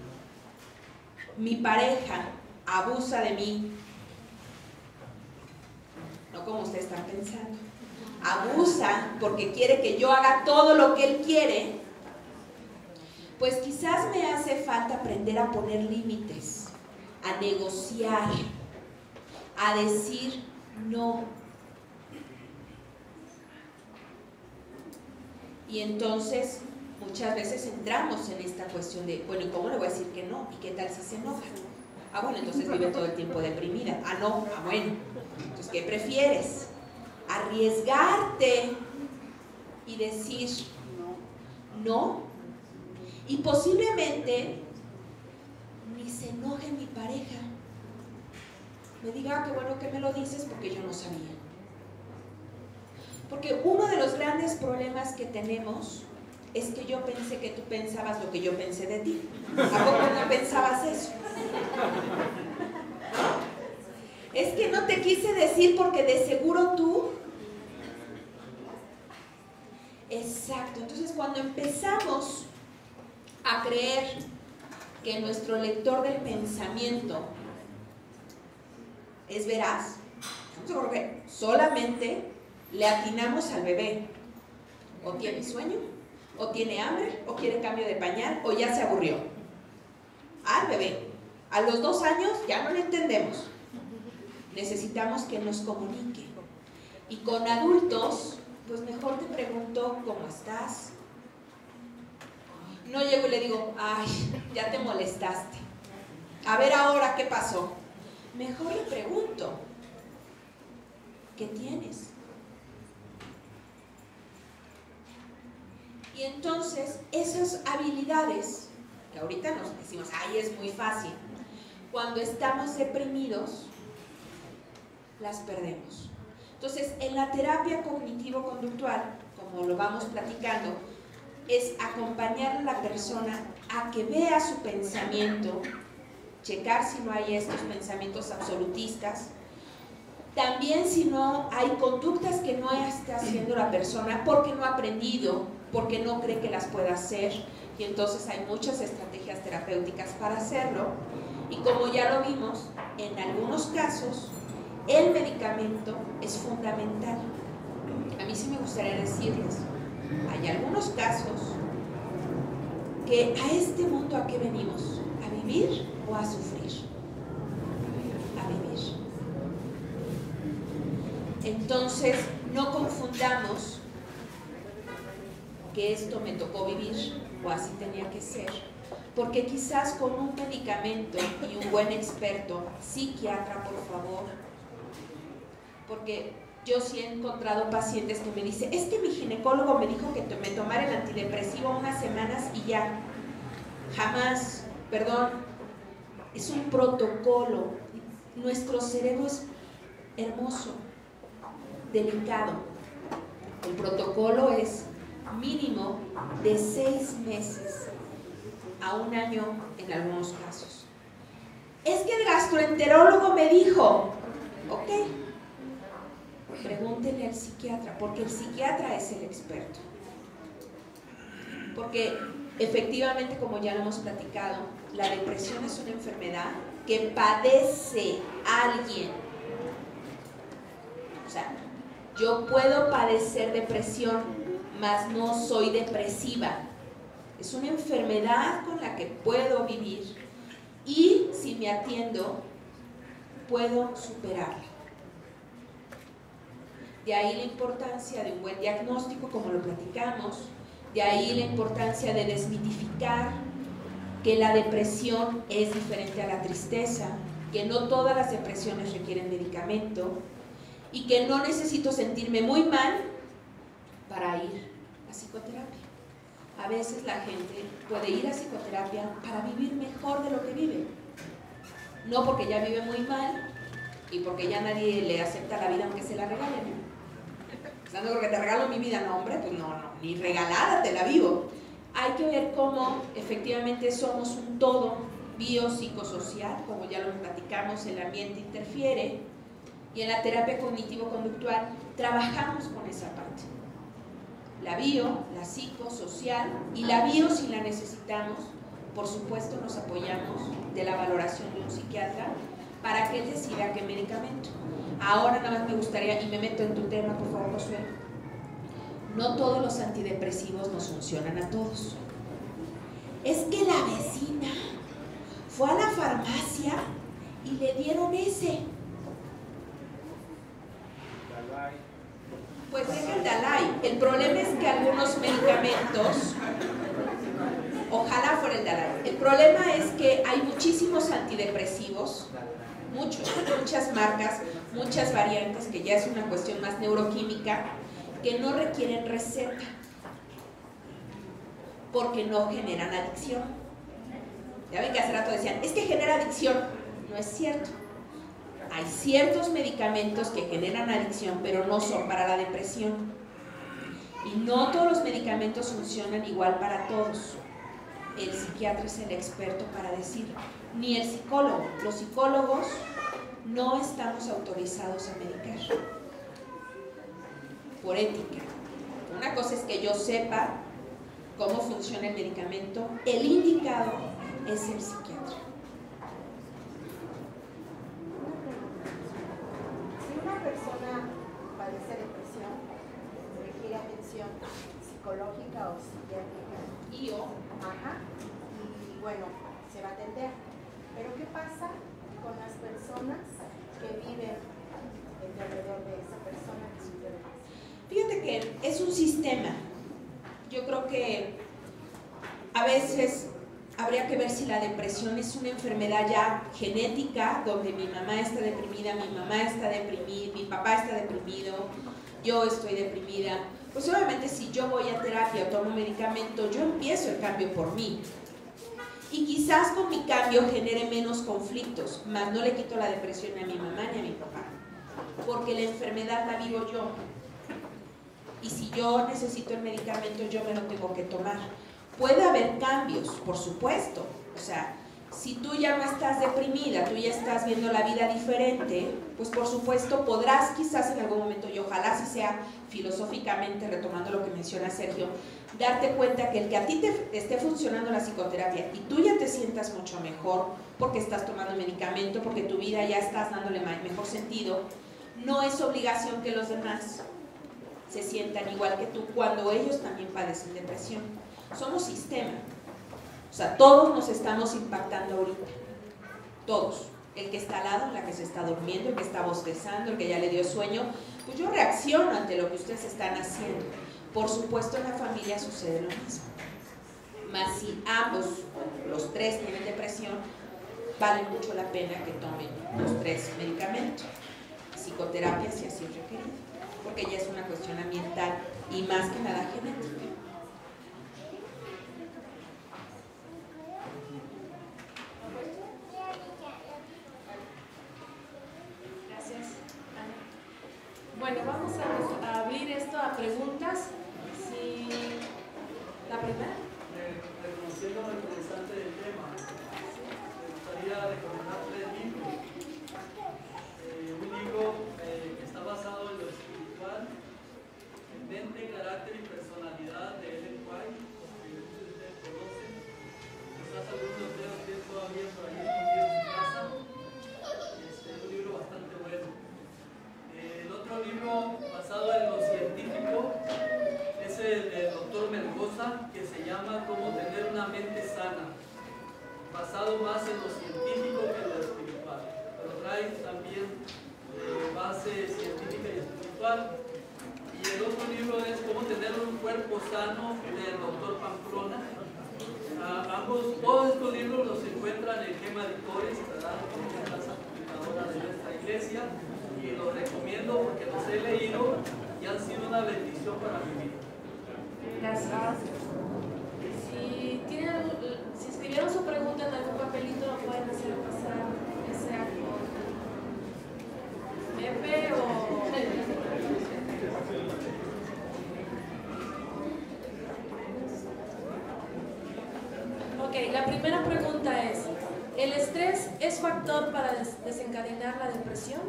mi pareja abusa de mí, no como ustedes están pensando, abusa porque quiere que yo haga todo lo que él quiere, pues quizás me hace falta aprender a poner límites, a negociar, a decir no. Y entonces muchas veces entramos en esta cuestión de, bueno, ¿y cómo le voy a decir que no? ¿Y qué tal si se enoja? Ah, bueno, entonces vive todo el tiempo deprimida. Ah, no, ah, bueno. Entonces, ¿qué prefieres? Arriesgarte y decir no. Y posiblemente ni se enoje mi pareja. Me diga, qué bueno que me lo dices porque yo no sabía. Porque uno de los grandes problemas que tenemos es que yo pensé que tú pensabas lo que yo pensé de ti. ¿A poco no pensabas eso? Es que no te quise decir porque de seguro tú... Exacto. Entonces, cuando empezamos a creer que nuestro lector del pensamiento es veraz, yo creo que solamente le atinamos al bebé. O tiene sueño, o tiene hambre, o quiere cambio de pañal, o ya se aburrió. Al bebé. A los 2 años ya no le entendemos. Necesitamos que nos comunique. Y con adultos, pues mejor te pregunto, ¿cómo estás? No llego y le digo, ay, ya te molestaste. A ver ahora, ¿qué pasó? Mejor le pregunto, ¿qué tienes? Y entonces, esas habilidades, que ahorita nos decimos, ay, es muy fácil, cuando estamos deprimidos, las perdemos. Entonces, en la terapia cognitivo-conductual, como lo vamos platicando, es acompañar a la persona a que vea su pensamiento, checar si no hay estos pensamientos absolutistas, también si no hay conductas que no está haciendo la persona porque no ha aprendido, porque no cree que las pueda hacer, y entonces hay muchas estrategias terapéuticas para hacerlo, y como ya lo vimos, en algunos casos el medicamento es fundamental. A mí sí me gustaría decirles, hay algunos casos que a este mundo ¿a qué venimos? ¿A vivir o a sufrir? A vivir. Entonces, no confundamos que esto me tocó vivir o así tenía que ser, porque quizás con un medicamento y un buen experto, psiquiatra, por favor, porque yo sí he encontrado pacientes que me dicen, es que mi ginecólogo me dijo que me tomara el antidepresivo unas semanas y ya. Jamás, perdón, es un protocolo. Nuestro cerebro es hermoso. delicado. El protocolo es mínimo de 6 meses a 1 año en algunos casos. Es que el gastroenterólogo me dijo, ok, pregúntenle al psiquiatra, porque el psiquiatra es el experto. Porque efectivamente, como ya lo hemos platicado, la depresión es una enfermedad que padece alguien. O sea, yo puedo padecer depresión, mas no soy depresiva. Es una enfermedad con la que puedo vivir y si me atiendo, puedo superarla. De ahí la importancia de un buen diagnóstico, como lo platicamos. De ahí la importancia de desmitificar que la depresión es diferente a la tristeza, que no todas las depresiones requieren medicamento y que no necesito sentirme muy mal para ir a psicoterapia. A veces la gente puede ir a psicoterapia para vivir mejor de lo que vive. No porque ya vive muy mal y porque ya nadie le acepta la vida aunque se la regalen. No porque te regalo mi vida, no hombre, pues no, ni regalada te la vivo. Hay que ver cómo efectivamente somos un todo biopsicosocial, como ya lo platicamos, el ambiente interfiere, y en la terapia cognitivo-conductual trabajamos con esa parte. La bio, la psicosocial, y la bio si la necesitamos, por supuesto nos apoyamos de la valoración de un psiquiatra para que él decida qué medicamento. Ahora nada más me gustaría, y me meto en tu tema, por favor, Josué. No todos los antidepresivos nos funcionan a todos. Es que la vecina fue a la farmacia y le dieron ese. Pues deja el Dalai. El problema es que algunos medicamentos, ojalá fuera el Dalai. El problema es que hay muchísimos antidepresivos, muchas marcas, muchas variantes, que ya es una cuestión más neuroquímica, que no requieren receta porque no generan adicción. Ya ven que hace rato decían, es que genera adicción. No es cierto. Hay ciertos medicamentos que generan adicción, pero no son para la depresión. Y no todos los medicamentos funcionan igual para todos. El psiquiatra es el experto para decirlo, ni el psicólogo. Los psicólogos no estamos autorizados a medicar por ética. Una cosa es que yo sepa cómo funciona el medicamento, el indicado es el psiquiatra. Si una persona padece depresión, requiere atención psicológica o psiquiátrica y bueno, se va a atender. Pero ¿qué pasa con las personas que viven alrededor de esa persona que sufre depresión? Fíjate que es un sistema. Yo creo que a veces habría que ver si la depresión es una enfermedad ya genética, donde mi mamá está deprimida, mi mamá está deprimida, mi papá está deprimido, yo estoy deprimida. Pues obviamente si yo voy a terapia o tomo medicamento, yo empiezo el cambio por mí. Y quizás con mi cambio genere menos conflictos, más no le quito la depresión ni a mi mamá ni a mi papá, porque la enfermedad la vivo yo. Y si yo necesito el medicamento, yo me lo tengo que tomar. Puede haber cambios, por supuesto. O sea, si tú ya no estás deprimida, tú ya estás viendo la vida diferente, pues por supuesto podrás quizás en algún momento, y ojalá si sea filosóficamente, retomando lo que menciona Sergio, darte cuenta que el que a ti te esté funcionando la psicoterapia y tú ya te sientas mucho mejor porque estás tomando medicamento, porque tu vida ya estás dándole mejor sentido, no es obligación que los demás se sientan igual que tú cuando ellos también padecen depresión. Somos sistema. O sea, todos nos estamos impactando ahorita. Todos. El que está al lado, la que se está durmiendo, el que está bostezando, el que ya le dio sueño. Pues yo reacciono ante lo que ustedes están haciendo. Por supuesto, en la familia sucede lo mismo. Mas si ambos, los tres tienen depresión, vale mucho la pena que tomen los 3 medicamentos. Psicoterapia si así es requerido. Porque ya es una cuestión ambiental y más que nada genética. Bueno, vamos a abrir esto a preguntas. Si la primera. Reconociendo lo interesante del tema, me gustaría recomendar 3 libros. Un libro que está basado en lo espiritual, en mente, carácter y personalidad de Ellen White, que ustedes conocen. Quizás algunos de ustedes tienen todavía por ahí escondido en su casa. Un libro bastante bueno. El otro libro basado en lo científico es el del doctor Melgoza, que se llama Cómo tener una mente sana, basado más en lo científico que en lo espiritual, pero trae también base científica y espiritual. Y el otro libro es Cómo tener un cuerpo sano, del doctor Pamplona. Todos estos libros los encuentran en Gema Editores, ¿verdad? Que es la casa publicadora de nuestra iglesia, y los recomiendo porque los he leído y han sido una bendición para mi vida. Gracias. Si escribieron su pregunta en algún papelito, lo pueden hacer pasar, que sea con Pepe o... Ok, la primera pregunta es, ¿el estrés es factor para desencadenar la depresión?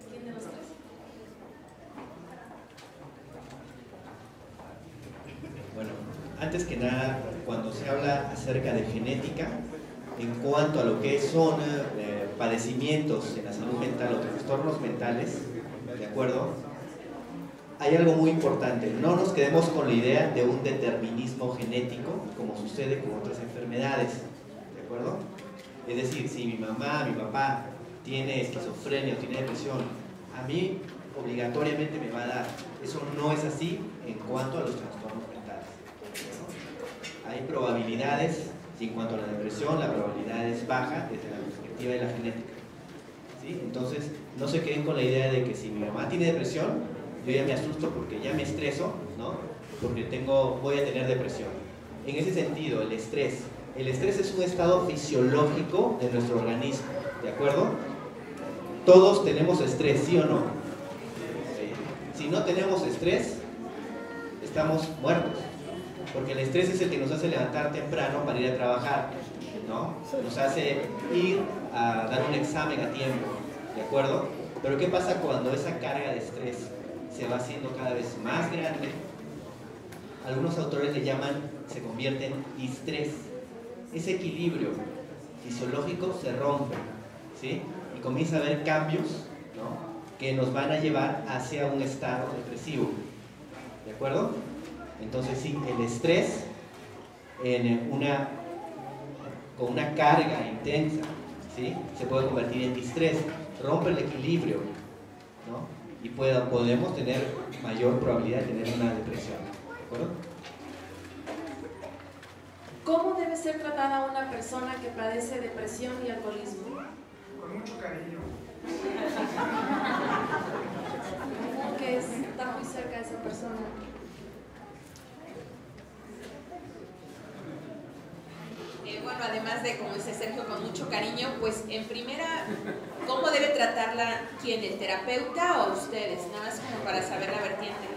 ¿Quién de los tres? Bueno, antes que nada, cuando se habla acerca de genética, en cuanto a lo que son padecimientos en la salud mental o trastornos mentales, ¿de acuerdo? Hay algo muy importante, no nos quedemos con la idea de un determinismo genético, como sucede con otras enfermedades, ¿de acuerdo? Es decir, si mi mamá, mi papá tiene esquizofrenia o tiene depresión, a mí obligatoriamente me va a dar. Eso no es así en cuanto a los trastornos mentales. Hay probabilidades, y en cuanto a la depresión, la probabilidad es baja desde la perspectiva de la genética, ¿sí? Entonces, no se queden con la idea de que si mi mamá tiene depresión, yo ya me asusto porque ya me estreso, ¿no? Porque voy a tener depresión. En ese sentido, el estrés es un estado fisiológico de nuestro organismo, ¿de acuerdo? Todos tenemos estrés, ¿sí o no? Si no tenemos estrés, estamos muertos, porque el estrés es el que nos hace levantar temprano para ir a trabajar, ¿no? Nos hace ir a dar un examen a tiempo, ¿de acuerdo? Pero ¿qué pasa cuando esa carga de estrés se va haciendo cada vez más grande? Algunos autores le llaman, se convierte en distrés. Ese equilibrio fisiológico se rompe, ¿sí? Y comienza a haber cambios, ¿no?, que nos van a llevar hacia un estado depresivo, ¿de acuerdo? Entonces sí, el estrés con una carga intensa, ¿sí?, se puede convertir en distrés, rompe el equilibrio, ¿no?, y podemos tener mayor probabilidad de tener una depresión, ¿de acuerdo? ¿Cómo debe ser tratada una persona que padece depresión y alcoholismo? Con mucho cariño. ¿Cómo que está muy cerca de esa persona? Bueno, además de, como dice Sergio, con mucho cariño, pues en primera, ¿cómo debe tratarla quién? ¿El terapeuta o ustedes? Nada más como para saber la vertiente.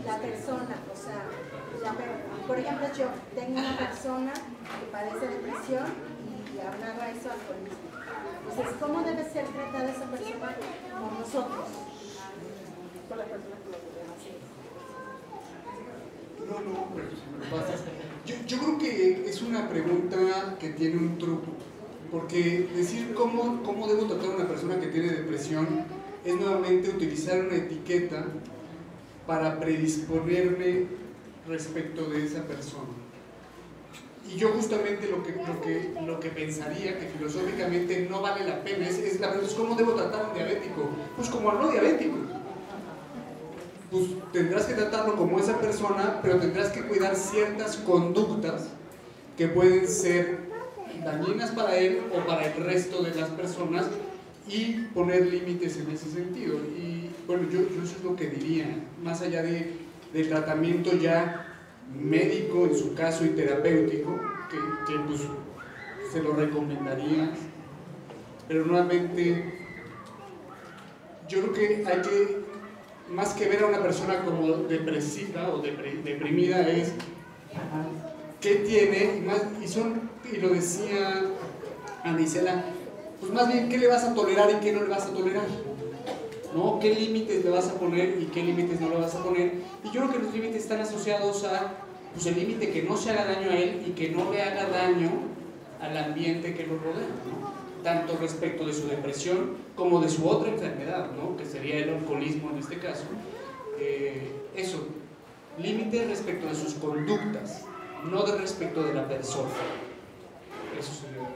La persona, o sea, por ejemplo, yo tengo una persona que padece depresión y hablaba eso alcoholismo. Entonces, ¿cómo debe ser tratada esa persona con nosotros? Con la persona que lo No, pero me pasa. Yo creo que es una pregunta que tiene un truco, porque decir cómo debo tratar a una persona que tiene depresión es nuevamente utilizar una etiqueta para predisponerme respecto de esa persona. Y yo justamente lo que pensaría que filosóficamente no vale la pena es la pregunta, ¿cómo debo tratar a un diabético? Pues como al no diabético. Pues tendrás que tratarlo como esa persona, pero tendrás que cuidar ciertas conductas que pueden ser dañinas para él o para el resto de las personas y poner límites en ese sentido. Y bueno, yo eso es lo que diría, más allá del tratamiento ya médico en su caso y terapéutico, que pues se lo recomendaría pero nuevamente yo creo que hay que, más que ver a una persona como depresiva o deprimida, es qué tiene, y lo decía Anisela, pues más bien qué le vas a tolerar y qué no le vas a tolerar, ¿no? ¿Qué límites le vas a poner y qué límites no le vas a poner? Y yo creo que los límites están asociados a, pues, el límite que no se haga daño a él y que no le haga daño al ambiente que lo rodea, ¿no? Tanto respecto de su depresión como de su otra enfermedad, ¿no? Que sería el alcoholismo en este caso. Eso, límites respecto de sus conductas, no de respecto de la persona. Eso sería.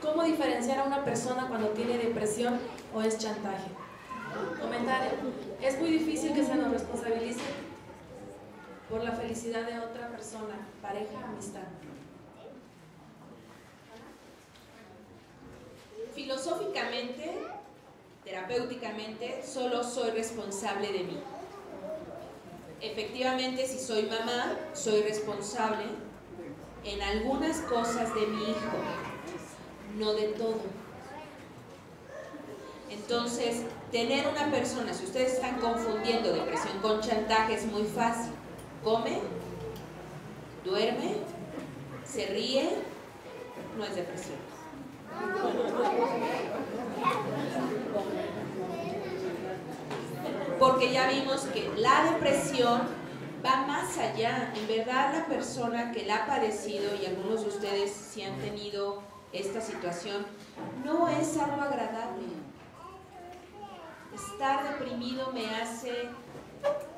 ¿Cómo diferenciar a una persona cuando tiene depresión o es chantaje? Comentario. Es muy difícil que se nos responsabilice por la felicidad de otra persona, pareja, amistad. Filosóficamente, terapéuticamente, solo soy responsable de mí. Efectivamente, si soy mamá, soy responsable en algunas cosas de mi hijo, no de todo. Entonces, tener una persona, si ustedes están confundiendo depresión con chantaje, es muy fácil. Come, duerme, se ríe, no es depresión. Porque ya vimos que la depresión va más allá. En verdad, la persona que la ha padecido, y algunos de ustedes sí han tenido esta situación, no es algo agradable. Estar deprimido me hace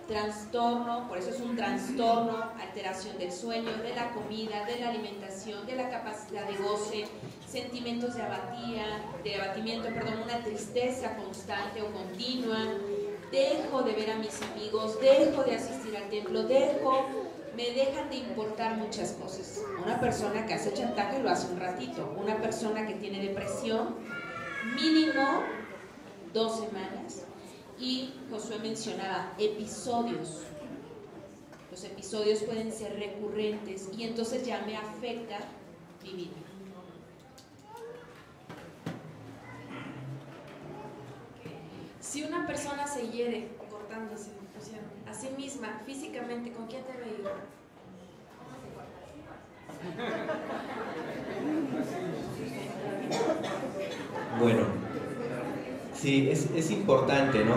trastorno, por eso es un trastorno, alteración del sueño, de la comida, de la alimentación, de la capacidad de goce, sentimientos de abatimiento, una tristeza constante o continua. Dejo de ver a mis amigos, dejo de asistir al templo, me dejan de importar muchas cosas. Una persona que hace chantaje lo hace un ratito. Una persona que tiene depresión, mínimo 2 semanas. Y Josué mencionaba episodios. Los episodios pueden ser recurrentes y entonces ya me afecta mi vida. Si una persona se hiere cortándose a sí misma físicamente, ¿con quién debe ir? Bueno, sí, es importante, ¿no?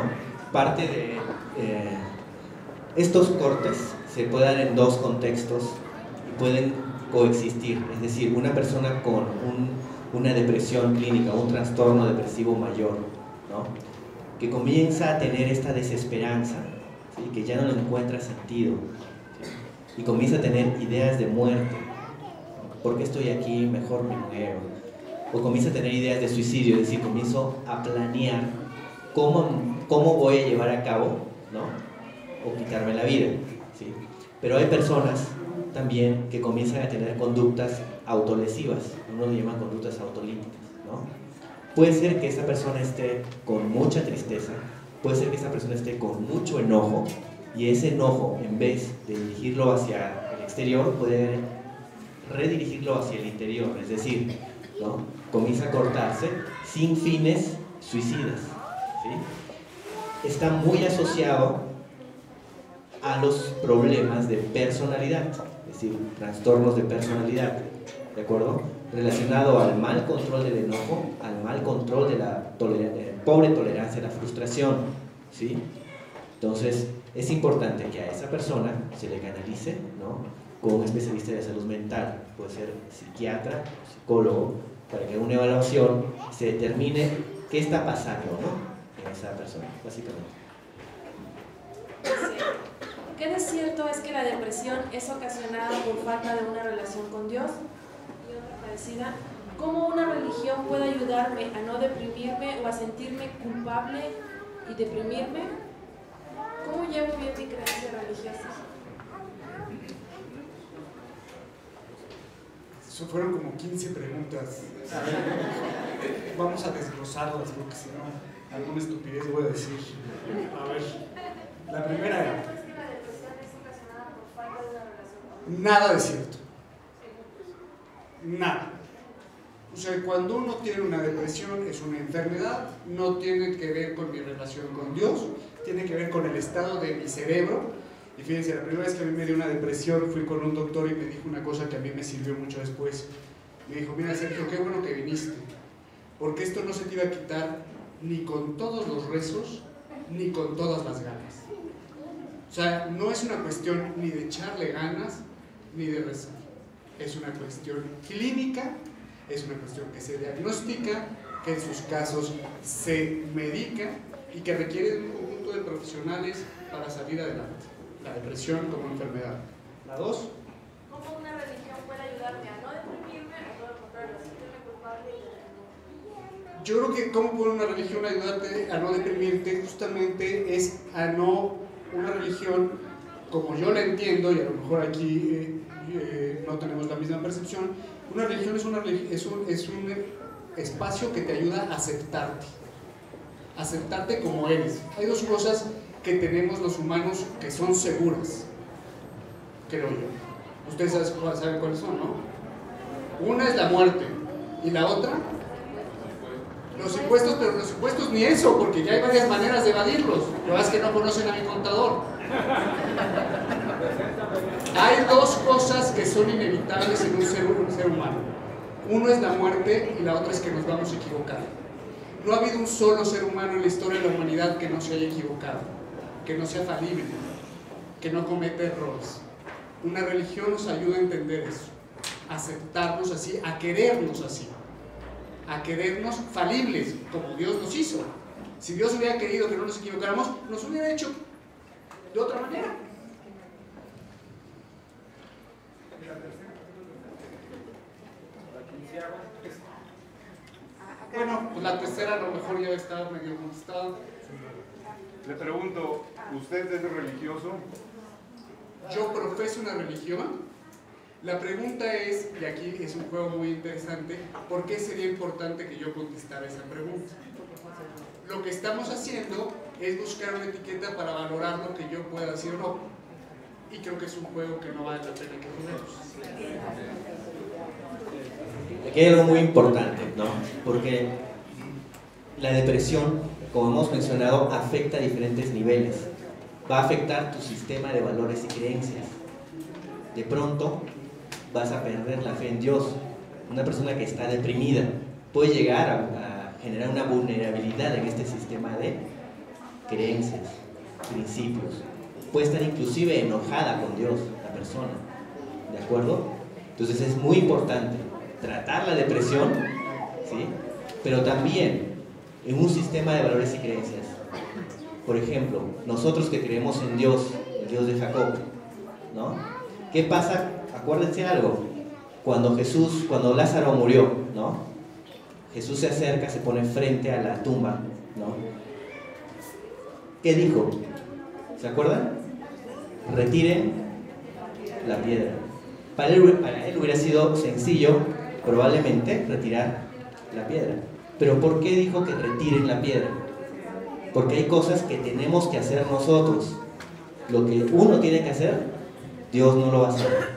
Parte de estos cortes se pueden dar en 2 contextos y pueden coexistir. Es decir, una persona con una depresión clínica, un trastorno depresivo mayor, ¿no? Que comienza a tener esta desesperanza, ¿sí? Que ya no le encuentra sentido, ¿sí? Y comienza a tener ideas de muerte. ¿Por qué estoy aquí? Mejor me muero. O comienza a tener ideas de suicidio, es decir, comienzo a planear cómo voy a llevar a cabo, ¿no? O quitarme la vida, ¿sí? Pero hay personas también que comienzan a tener conductas autolesivas, uno lo llama conductas autolíticas, ¿no? Puede ser que esa persona esté con mucha tristeza, puede ser que esa persona esté con mucho enojo, y ese enojo, en vez de dirigirlo hacia el exterior, puede redirigirlo hacia el interior, es decir, ¿no? Comienza a cortarse sin fines suicidas, ¿sí? Está muy asociado a los problemas de personalidad, es decir, trastornos de personalidad, ¿de acuerdo? Relacionado al mal control del enojo, al mal control de la pobre tolerancia a la frustración, ¿sí? Entonces, es importante que a esa persona se le canalice, ¿no? Con un especialista de salud mental, puede ser psiquiatra, psicólogo, para que en una evaluación se determine qué está pasando, ¿no? En esa persona, básicamente. ¿Qué de cierto es que la depresión es ocasionada por falta de una relación con Dios? Y otra parecida, ¿cómo una religión puede ayudarme a no deprimirme o a sentirme culpable y deprimirme? ¿Cómo llevo bien mi creencia religiosa? Eso fueron como 15 preguntas. A ver, vamos a desglosarlas porque si no, alguna estupidez voy a decir. A ver, la primera era... ¿Crees que la depresión es ocasionada por falta de una relación? Nada de cierto. nada. O sea, cuando uno tiene una depresión es una enfermedad, no tiene que ver con mi relación con Dios, tiene que ver con el estado de mi cerebro. Y fíjense, la primera vez que a mí me dio una depresión fui con un doctor y me dijo una cosa que a mí me sirvió mucho después. Me dijo, mira Sergio, qué bueno que viniste, porque esto no se te iba a quitar ni con todos los rezos, ni con todas las ganas. O sea, no es una cuestión ni de echarle ganas, ni de rezar. Es una cuestión clínica, es una cuestión que se diagnostica, que en sus casos se medica y que requiere de un conjunto de profesionales para salir adelante. La depresión como enfermedad. La 2. ¿Cómo una religión puede ayudarme a no deprimirme o todo lo contrario, a sentirme culpable? Yo creo que cómo puede una religión ayudarte a no deprimirte justamente es a no, una religión como yo la entiendo, y a lo mejor aquí no tenemos la misma percepción, una religión es un espacio que te ayuda a aceptarte como eres. Hay dos cosas que tenemos los humanos que son seguras, creo yo. Ustedes saben cuáles son, ¿no? Una es la muerte y la otra, los impuestos, pero los impuestos ni eso, porque ya hay varias maneras de evadirlos. Lo que pasa es que no conocen a mi contador. Hay dos cosas que son inevitables en un ser humano. Uno es la muerte y la otra es que nos vamos a equivocar. No ha habido un solo ser humano en la historia de la humanidad que no se haya equivocado, que no sea falible, que no cometa errores. Una religión nos ayuda a entender eso, a aceptarnos así, a querernos así, a querernos falibles, como Dios nos hizo. Si Dios hubiera querido que no nos equivocáramos, nos hubiera hecho de otra manera. Bueno, pues la tercera a lo mejor ya está medio contestada. Le pregunto, ¿usted es religioso? Yo profeso una religión. La pregunta es, y aquí es un juego muy interesante, ¿por qué sería importante que yo contestara esa pregunta? Lo que estamos haciendo es buscar una etiqueta para valorar lo que yo pueda decir o no. Y creo que es un juego que no vale la pena que juguemos. Aquí hay algo muy importante, ¿no? Porque la depresión, como hemos mencionado, afecta a diferentes niveles. Va a afectar tu sistema de valores y creencias. De pronto vas a perder la fe en Dios. Una persona que está deprimida puede llegar a generar una vulnerabilidad en este sistema de creencias, principios. Puede estar inclusive enojada con Dios, la persona. ¿De acuerdo? Entonces es muy importante tratar la depresión, ¿sí? Pero también en un sistema de valores y creencias. Por ejemplo, nosotros que creemos en Dios, el Dios de Jacob, ¿no? ¿Qué pasa? Acuérdense algo, cuando Lázaro murió, ¿no? Jesús se acerca, se pone frente a la tumba, ¿no? ¿Qué dijo? ¿Se acuerdan? Retiren la piedra. Para él hubiera sido sencillo, probablemente, retirar la piedra. Pero ¿por qué dijo que retiren la piedra? Porque hay cosas que tenemos que hacer nosotros. Lo que uno tiene que hacer, Dios no lo va a hacer.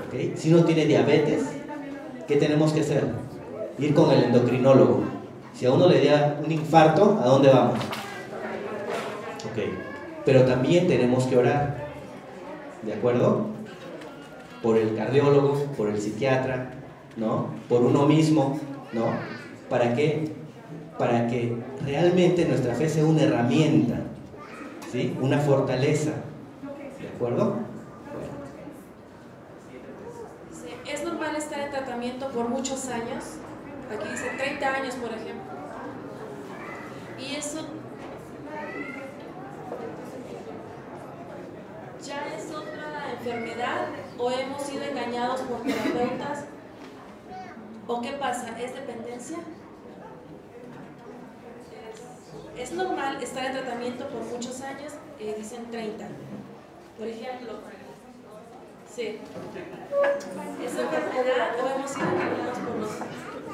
¿Okay? Si uno tiene diabetes, ¿qué tenemos que hacer? Ir con el endocrinólogo. Si a uno le da un infarto, ¿a dónde vamos? Okay. Pero también tenemos que orar. ¿De acuerdo? Por el cardiólogo, por el psiquiatra, ¿no? Por uno mismo, ¿no? ¿Para qué? Para que realmente nuestra fe sea una herramienta, ¿sí? Una fortaleza. ¿De acuerdo? ¿Es normal estar en tratamiento por muchos años? Aquí dice 30 años, por ejemplo. Y eso ya es otra enfermedad, o hemos sido engañados por terapeutas, o qué pasa, ¿es dependencia? Es normal estar en tratamiento por muchos años, dicen 30, por ejemplo. Sí. ¿Es enfermedad o hemos sido engañados por los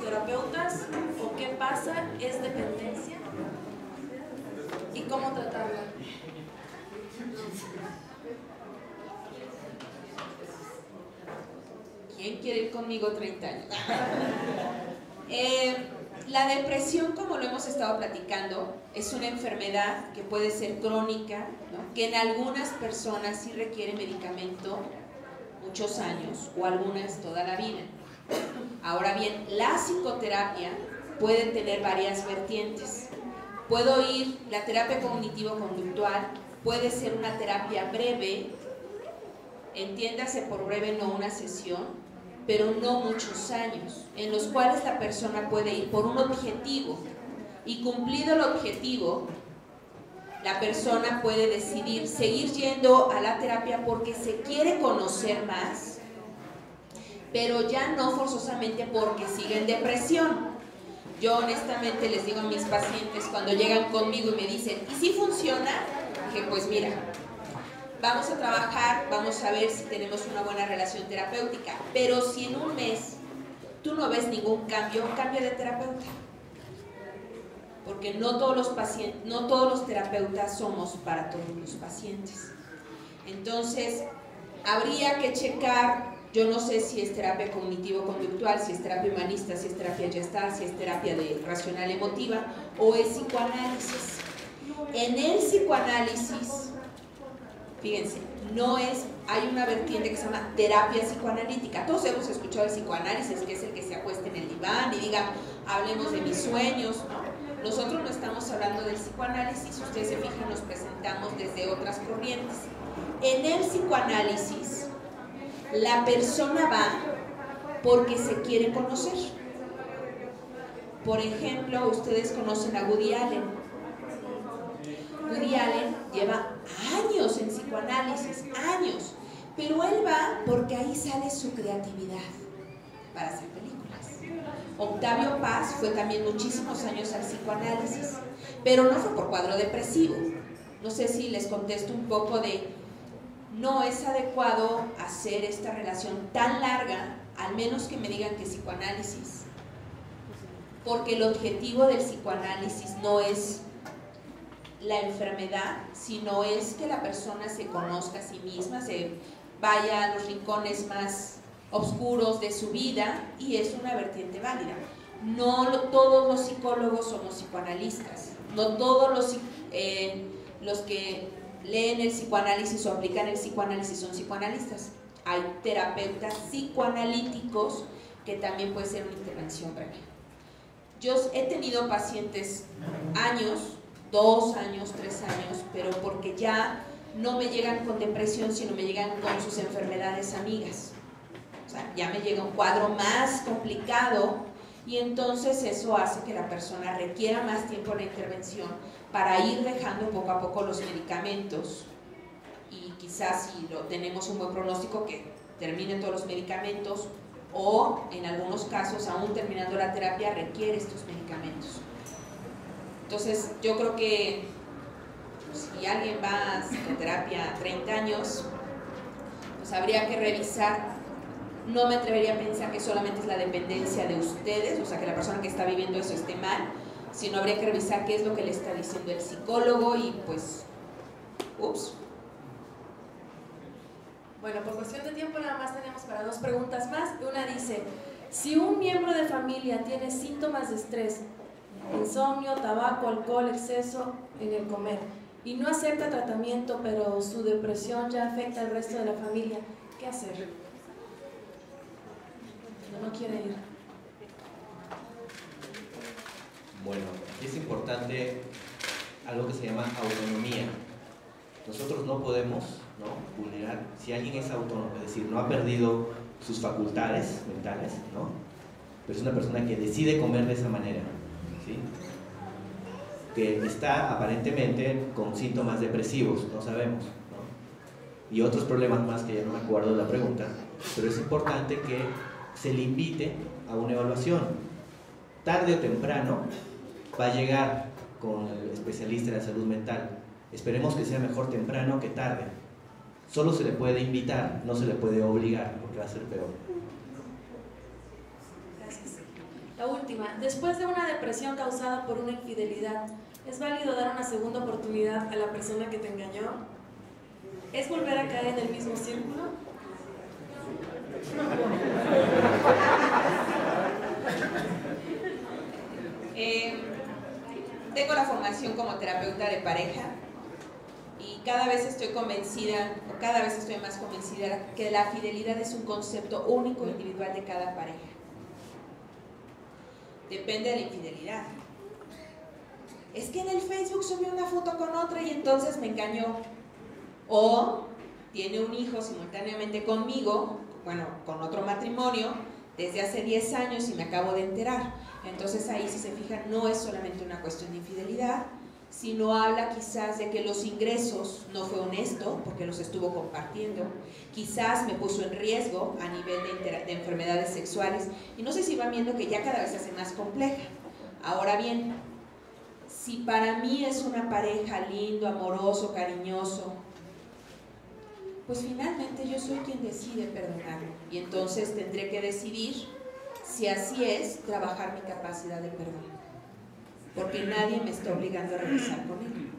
terapeutas? ¿O qué pasa? ¿Es dependencia? ¿Y cómo tratarla? ¿Quién quiere ir conmigo 30 años. La depresión, como lo hemos estado platicando, es una enfermedad que puede ser crónica, ¿no? Que en algunas personas sí requiere medicamento muchos años o algunas toda la vida. Ahora bien, la psicoterapia puede tener varias vertientes. La terapia cognitivo-conductual puede ser una terapia breve, entiéndase por breve no una sesión, pero no muchos años, en los cuales la persona puede ir por un objetivo y cumplido el objetivo, la persona puede decidir seguir yendo a la terapia porque se quiere conocer más, pero ya no forzosamente porque sigue en depresión. Yo honestamente les digo a mis pacientes cuando llegan conmigo y me dicen, ¿y si funciona? Dije, pues mira, vamos a trabajar, vamos a ver si tenemos una buena relación terapéutica, pero si en un mes tú no ves ningún cambio, cambia de terapeuta. Porque no todos los terapeutas somos para todos los pacientes. Entonces, habría que checar, yo no sé si es terapia cognitivo-conductual, si es terapia humanista, si es terapia gestal, si es terapia de racional emotiva o es psicoanálisis. En el psicoanálisis, fíjense, hay una vertiente que se llama terapia psicoanalítica. Todos hemos escuchado el psicoanálisis, que es el que se acuesta en el diván y diga, hablemos de mis sueños, ¿no? Nosotros no estamos hablando del psicoanálisis, si ustedes se fijan, nos presentamos desde otras corrientes. En el psicoanálisis, la persona va porque se quiere conocer. Por ejemplo, ustedes conocen a Woody Allen. Woody Allen lleva años en psicoanálisis, años, pero él va porque ahí sale su creatividad para hacer películas. Octavio Paz fue también muchísimos años al psicoanálisis, pero no fue por cuadro depresivo. No sé si les contesto un poco de, no es adecuado hacer esta relación tan larga, al menos que me digan que psicoanálisis, porque el objetivo del psicoanálisis no es la enfermedad, sino es que la persona se conozca a sí misma, se vaya a los rincones más oscuros de su vida, y es una vertiente válida. No todos los psicólogos somos psicoanalistas, no todos los que leen el psicoanálisis o aplican el psicoanálisis son psicoanalistas. Hay terapeutas psicoanalíticos que también puede ser una intervención breve. Yo he tenido pacientes años, 2 años, 3 años, pero porque ya no me llegan con depresión, sino me llegan con sus enfermedades amigas. O sea, ya me llega un cuadro más complicado y entonces eso hace que la persona requiera más tiempo en la intervención para ir dejando poco a poco los medicamentos, y quizás si tenemos un buen pronóstico que terminen todos los medicamentos, o en algunos casos aún terminando la terapia requiere estos medicamentos. Entonces yo creo que si alguien va a psicoterapia 30 años, pues habría que revisar. No me atrevería a pensar que solamente es la dependencia de ustedes, o sea, que la persona que está viviendo eso esté mal, sino habría que revisar qué es lo que le está diciendo el psicólogo y pues, ups. Bueno, por cuestión de tiempo nada más tenemos para 2 preguntas más. Una dice, si un miembro de familia tiene síntomas de estrés, insomnio, tabaco, alcohol, exceso en el comer, y no acepta tratamiento, pero su depresión ya afecta al resto de la familia, ¿qué hacer? No quiere ir. Bueno, aquí es importante algo que se llama autonomía. Nosotros no podemos, ¿no?, vulnerar, si alguien es autónomo, es decir, no ha perdido sus facultades mentales, ¿no?, pero es una persona que decide comer de esa manera, ¿sí?, que está aparentemente con síntomas depresivos, no sabemos, ¿no?, y otros problemas más que ya no me acuerdo de la pregunta, pero es importante que se le invite a una evaluación. Tarde o temprano va a llegar con el especialista en la salud mental. Esperemos que sea mejor temprano que tarde. Solo se le puede invitar, no se le puede obligar, porque va a ser peor. Gracias. La última, después de una depresión causada por una infidelidad, ¿es válido dar una segunda oportunidad a la persona que te engañó? ¿Es volver a caer en el mismo círculo? Tengo la formación como terapeuta de pareja y cada vez estoy convencida, o cada vez estoy más convencida, que la fidelidad es un concepto único e individual de cada pareja. Depende de la infidelidad. Es que en el Facebook subió una foto con otra y entonces me engañó. O tiene un hijo simultáneamente conmigo, bueno, con otro matrimonio, desde hace 10 años y me acabo de enterar. Entonces ahí, si se fijan, no es solamente una cuestión de infidelidad, sino habla quizás de que los ingresos no fue honesto porque los estuvo compartiendo, quizás me puso en riesgo a nivel de enfermedades sexuales, y no sé si van viendo que ya cada vez se hace más compleja. Ahora bien, si para mí es una pareja lindo, amoroso, cariñoso, pues finalmente yo soy quien decide perdonarlo, y entonces tendré que decidir, si así es, trabajar mi capacidad de perdón, porque nadie me está obligando a regresar con él,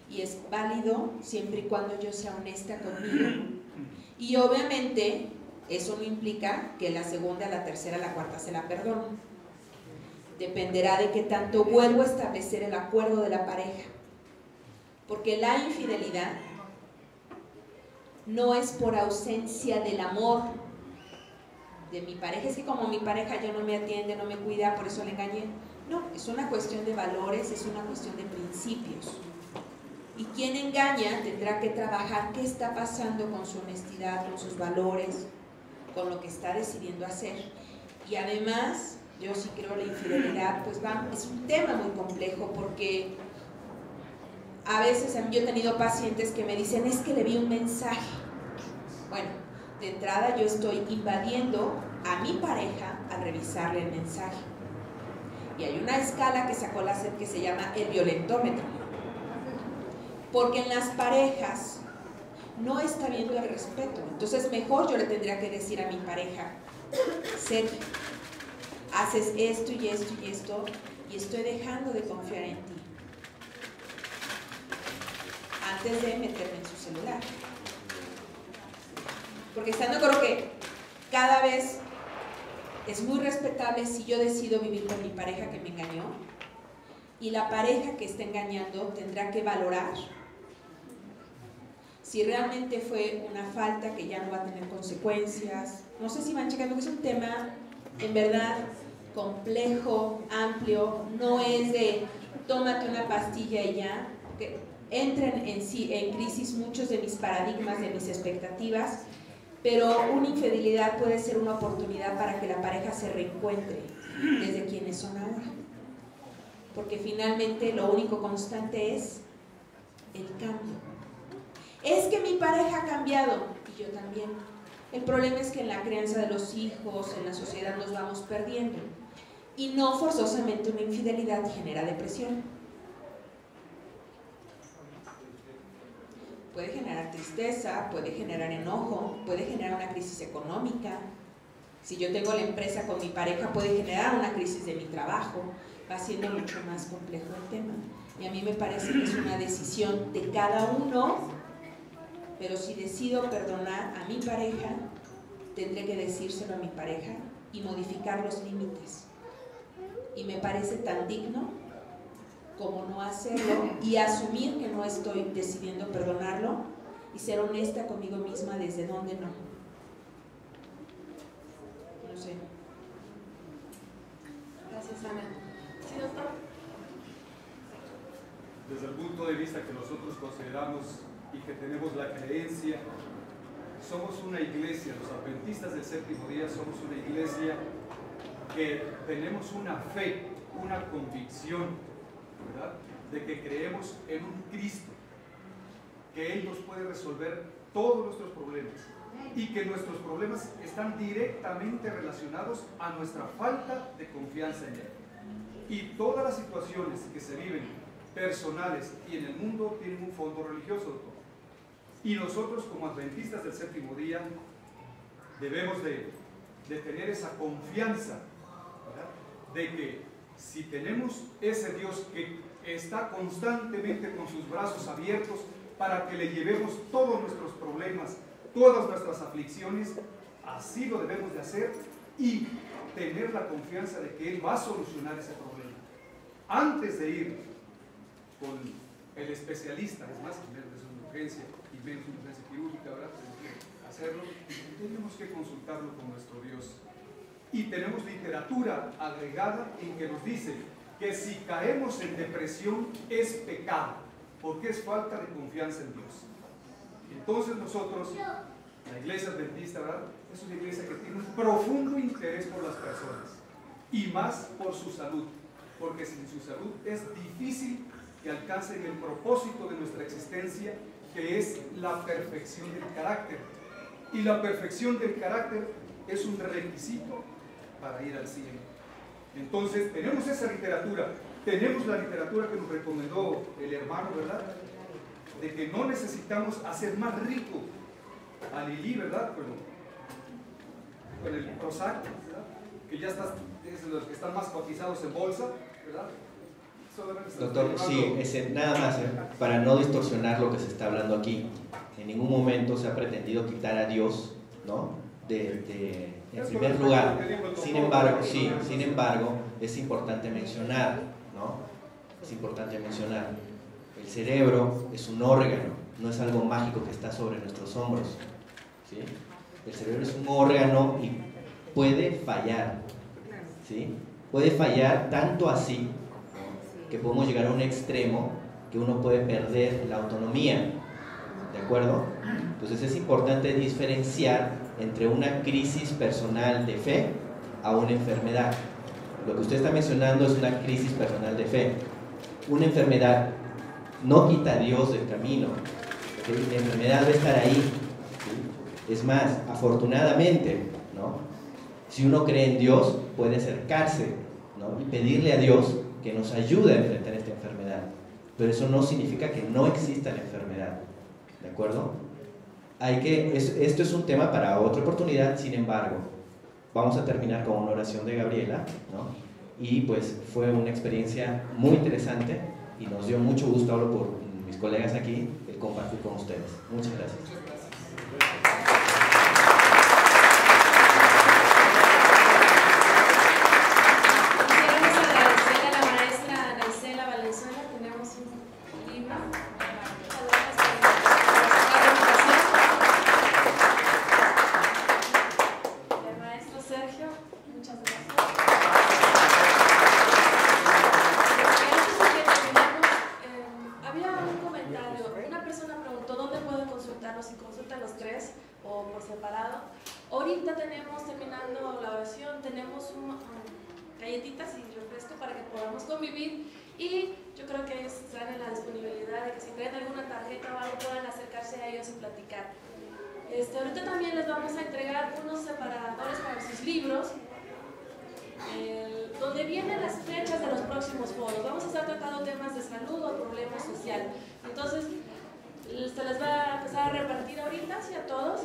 y es válido siempre y cuando yo sea honesta conmigo, y obviamente eso no implica que la segunda, la tercera, la cuarta se la perdono. Dependerá de qué tanto vuelvo a establecer el acuerdo de la pareja, porque la infidelidad no es por ausencia del amor de mi pareja, es que como mi pareja ya no me atiende, no me cuida, por eso le engañé. No, es una cuestión de valores, es una cuestión de principios. Y quien engaña tendrá que trabajar qué está pasando con su honestidad, con sus valores, con lo que está decidiendo hacer. Y además, yo sí creo la infidelidad, pues es un tema muy complejo, porque a veces yo he tenido pacientes que me dicen, es que le vi un mensaje. Bueno, de entrada yo estoy invadiendo a mi pareja al revisarle el mensaje. Y hay una escala que sacó la SEP que se llama el violentómetro. Porque en las parejas no está viendo el respeto. Entonces mejor yo le tendría que decir a mi pareja, Sergio, haces esto y esto y esto, y estoy dejando de confiar en ti, antes de meterme en su celular. Porque estando, creo que cada vez es muy respetable si yo decido vivir con mi pareja que me engañó, y la pareja que está engañando tendrá que valorar si realmente fue una falta que ya no va a tener consecuencias. No sé si van checando que es un tema en verdad complejo, amplio, no es de tómate una pastilla y ya, porque entran en crisis muchos de mis paradigmas, de mis expectativas, pero una infidelidad puede ser una oportunidad para que la pareja se reencuentre desde quienes son ahora, porque finalmente lo único constante es el cambio. Es que mi pareja ha cambiado, y yo también. El problema es que en la crianza de los hijos, en la sociedad, nos vamos perdiendo, y no forzosamente una infidelidad genera depresión. Puede generar tristeza, puede generar enojo, puede generar una crisis económica. Si yo tengo la empresa con mi pareja, puede generar una crisis de mi trabajo. Va siendo mucho más complejo el tema. Y a mí me parece que es una decisión de cada uno, pero si decido perdonar a mi pareja, tendré que decírselo a mi pareja y modificar los límites. Y me parece tan digno como no hacerlo y asumir que no estoy decidiendo perdonarlo y ser honesta conmigo misma desde dónde no. No sé. Gracias, Ana. ¿Sí, doctor? Desde el punto de vista que nosotros consideramos y que tenemos la creencia, somos una iglesia, los adventistas del séptimo día somos una iglesia que tenemos una fe, una convicción, ¿verdad?, de que creemos en un Cristo, que Él nos puede resolver todos nuestros problemas y que nuestros problemas están directamente relacionados a nuestra falta de confianza en Él. Y todas las situaciones que se viven personales y en el mundo tienen un fondo religioso, doctor. Y nosotros como adventistas del séptimo día debemos de tener esa confianza, ¿verdad?, de que si tenemos ese Dios que está constantemente con sus brazos abiertos para que le llevemos todos nuestros problemas todas nuestras aflicciones, así lo debemos de hacer y tener la confianza de que Él va a solucionar ese problema. Antes de ir con el especialista, es más, primero es una urgencia y menos una urgencia quirúrgica, ¿verdad? Tenemos que hacerlo, tenemos que consultarlo con nuestro Dios. Y tenemos literatura agregada en que nos dice que si caemos en depresión es pecado, porque es falta de confianza en Dios. Entonces nosotros, la iglesia adventista, ¿verdad?, es una iglesia que tiene un profundo interés por las personas y más por su salud, porque sin su salud es difícil que alcancen el propósito de nuestra existencia, que es la perfección del carácter. Y la perfección del carácter es un requisito para ir al cielo. Entonces tenemos esa literatura, tenemos la literatura que nos recomendó el hermano, ¿verdad?, de que no necesitamos hacer más rico a Lili, ¿verdad?, con el Prozac, ¿verdad?, que ya está, es de los que están más cotizados en bolsa, ¿verdad? Doctor, sí, nada más, para no distorsionar lo que se está hablando aquí. En ningún momento se ha pretendido quitar a Dios, ¿no?, en primer lugar. Sin embargo, es importante mencionar, ¿no? Es importante mencionar, el cerebro es un órgano, no es algo mágico que está sobre nuestros hombros, ¿sí? El cerebro es un órgano y puede fallar, ¿sí? Puede fallar tanto así que podemos llegar a un extremo que uno puede perder la autonomía, ¿de acuerdo? Entonces es importante diferenciar entre una crisis personal de fe a una enfermedad. Lo que usted está mencionando es una crisis personal de fe. Una enfermedad no quita a Dios del camino, ¿sí? La enfermedad va a estar ahí, ¿sí? Es más, afortunadamente, ¿no?, si uno cree en Dios, puede acercarse, ¿no?, y pedirle a Dios que nos ayude a enfrentar esta enfermedad. Pero eso no significa que no exista la enfermedad, ¿de acuerdo? Esto es un tema para otra oportunidad. Sin embargo, vamos a terminar con una oración de Gabriela, ¿no? Y pues fue una experiencia muy interesante y nos dio mucho gusto, hablo por mis colegas aquí, el compartir con ustedes. Muchas gracias. Ahorita también les vamos a entregar unos separadores para sus libros, donde vienen las fechas de los próximos foros. Vamos a estar tratando temas de salud o problemas sociales. Entonces, se les va a empezar a repartir ahorita, ¿sí?, a todos,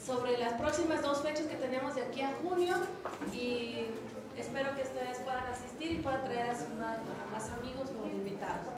sobre las próximas 2 fechas que tenemos de aquí a junio, y espero que ustedes puedan asistir y puedan traer a más amigos o invitados.